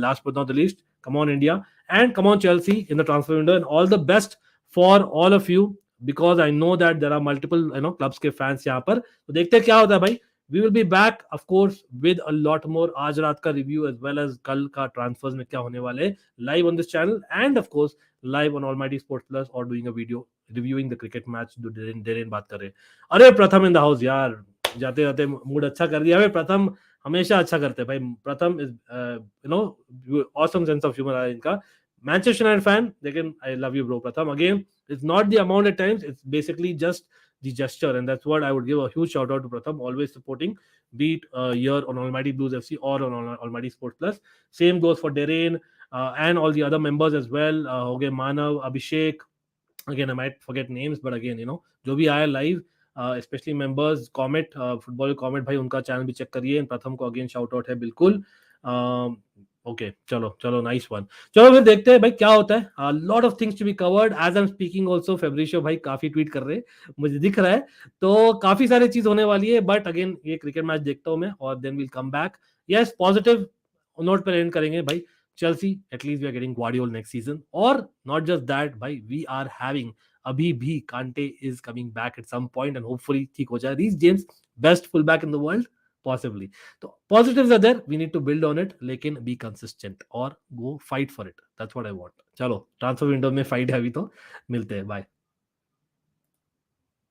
last but not the least, come on India and come on Chelsea in the transfer window, and all the best for all of you, because I know that there are multiple clubs के fans यहाँ पर. तो देखते हैं क्या होता है भाई. We will be back, of course, with a lot more आज रात का review as well as कल का transfers में क्या होने वाले हैं, live on this channel, and of course live on Almighty Sports Plus, or doing a video reviewing the cricket match जो डेरेन बात कर रहे हैं. अरे प्रथम इन द हाउस यार, जाते जाते मूड अच्छा कर दिया भाई. प्रथम हमेशा अच्छा करते हैं भाई. प्रथम is awesome sense of humour है इनका. Manchester United fan, लेकिन I love you bro Pratham. Again, it's not the amount at times, it's basically just the gesture, and that's what I would give a huge shout out to Pratham, always supporting, be it here on Almighty Blues FC or on Almighty Sports Plus. Same goes for Derain and all the other members as well. Hoge Manav, Abhishek, again I might forget names, but again जो भी आया live, especially members, Comet, football Comet भाई उनका channel भी check करिए. प्रथम को again shout out है बिल्कुल. ओके चलो चलो नाइस वन. चलो फिर देखते हैं भाई क्या होता है. Lot of things to be covered as I am speaking. Also Fabrizio भाई काफी ट्वीट कर रहे हैं, मुझे दिख रहा है, तो काफी सारी चीज होने वाली है. बट अगेन ये क्रिकेट मैच देखता हूं मैं, और then will come back. Yes, positive note पर एंड करेंगे भाई. Chelsea, at least we are getting Guardiola next season. Or not just that, bhai, we are having abhi bhi Kante is coming back at some point, and hopefully theek ho jaye. Reece James, best fullback in the world, possibly. So positives are there. We need to build on it. Lekin be consistent or go fight for it. That's what I want. Chalo, transfer window में fight है अभी तो. मिलते हैं. Bye.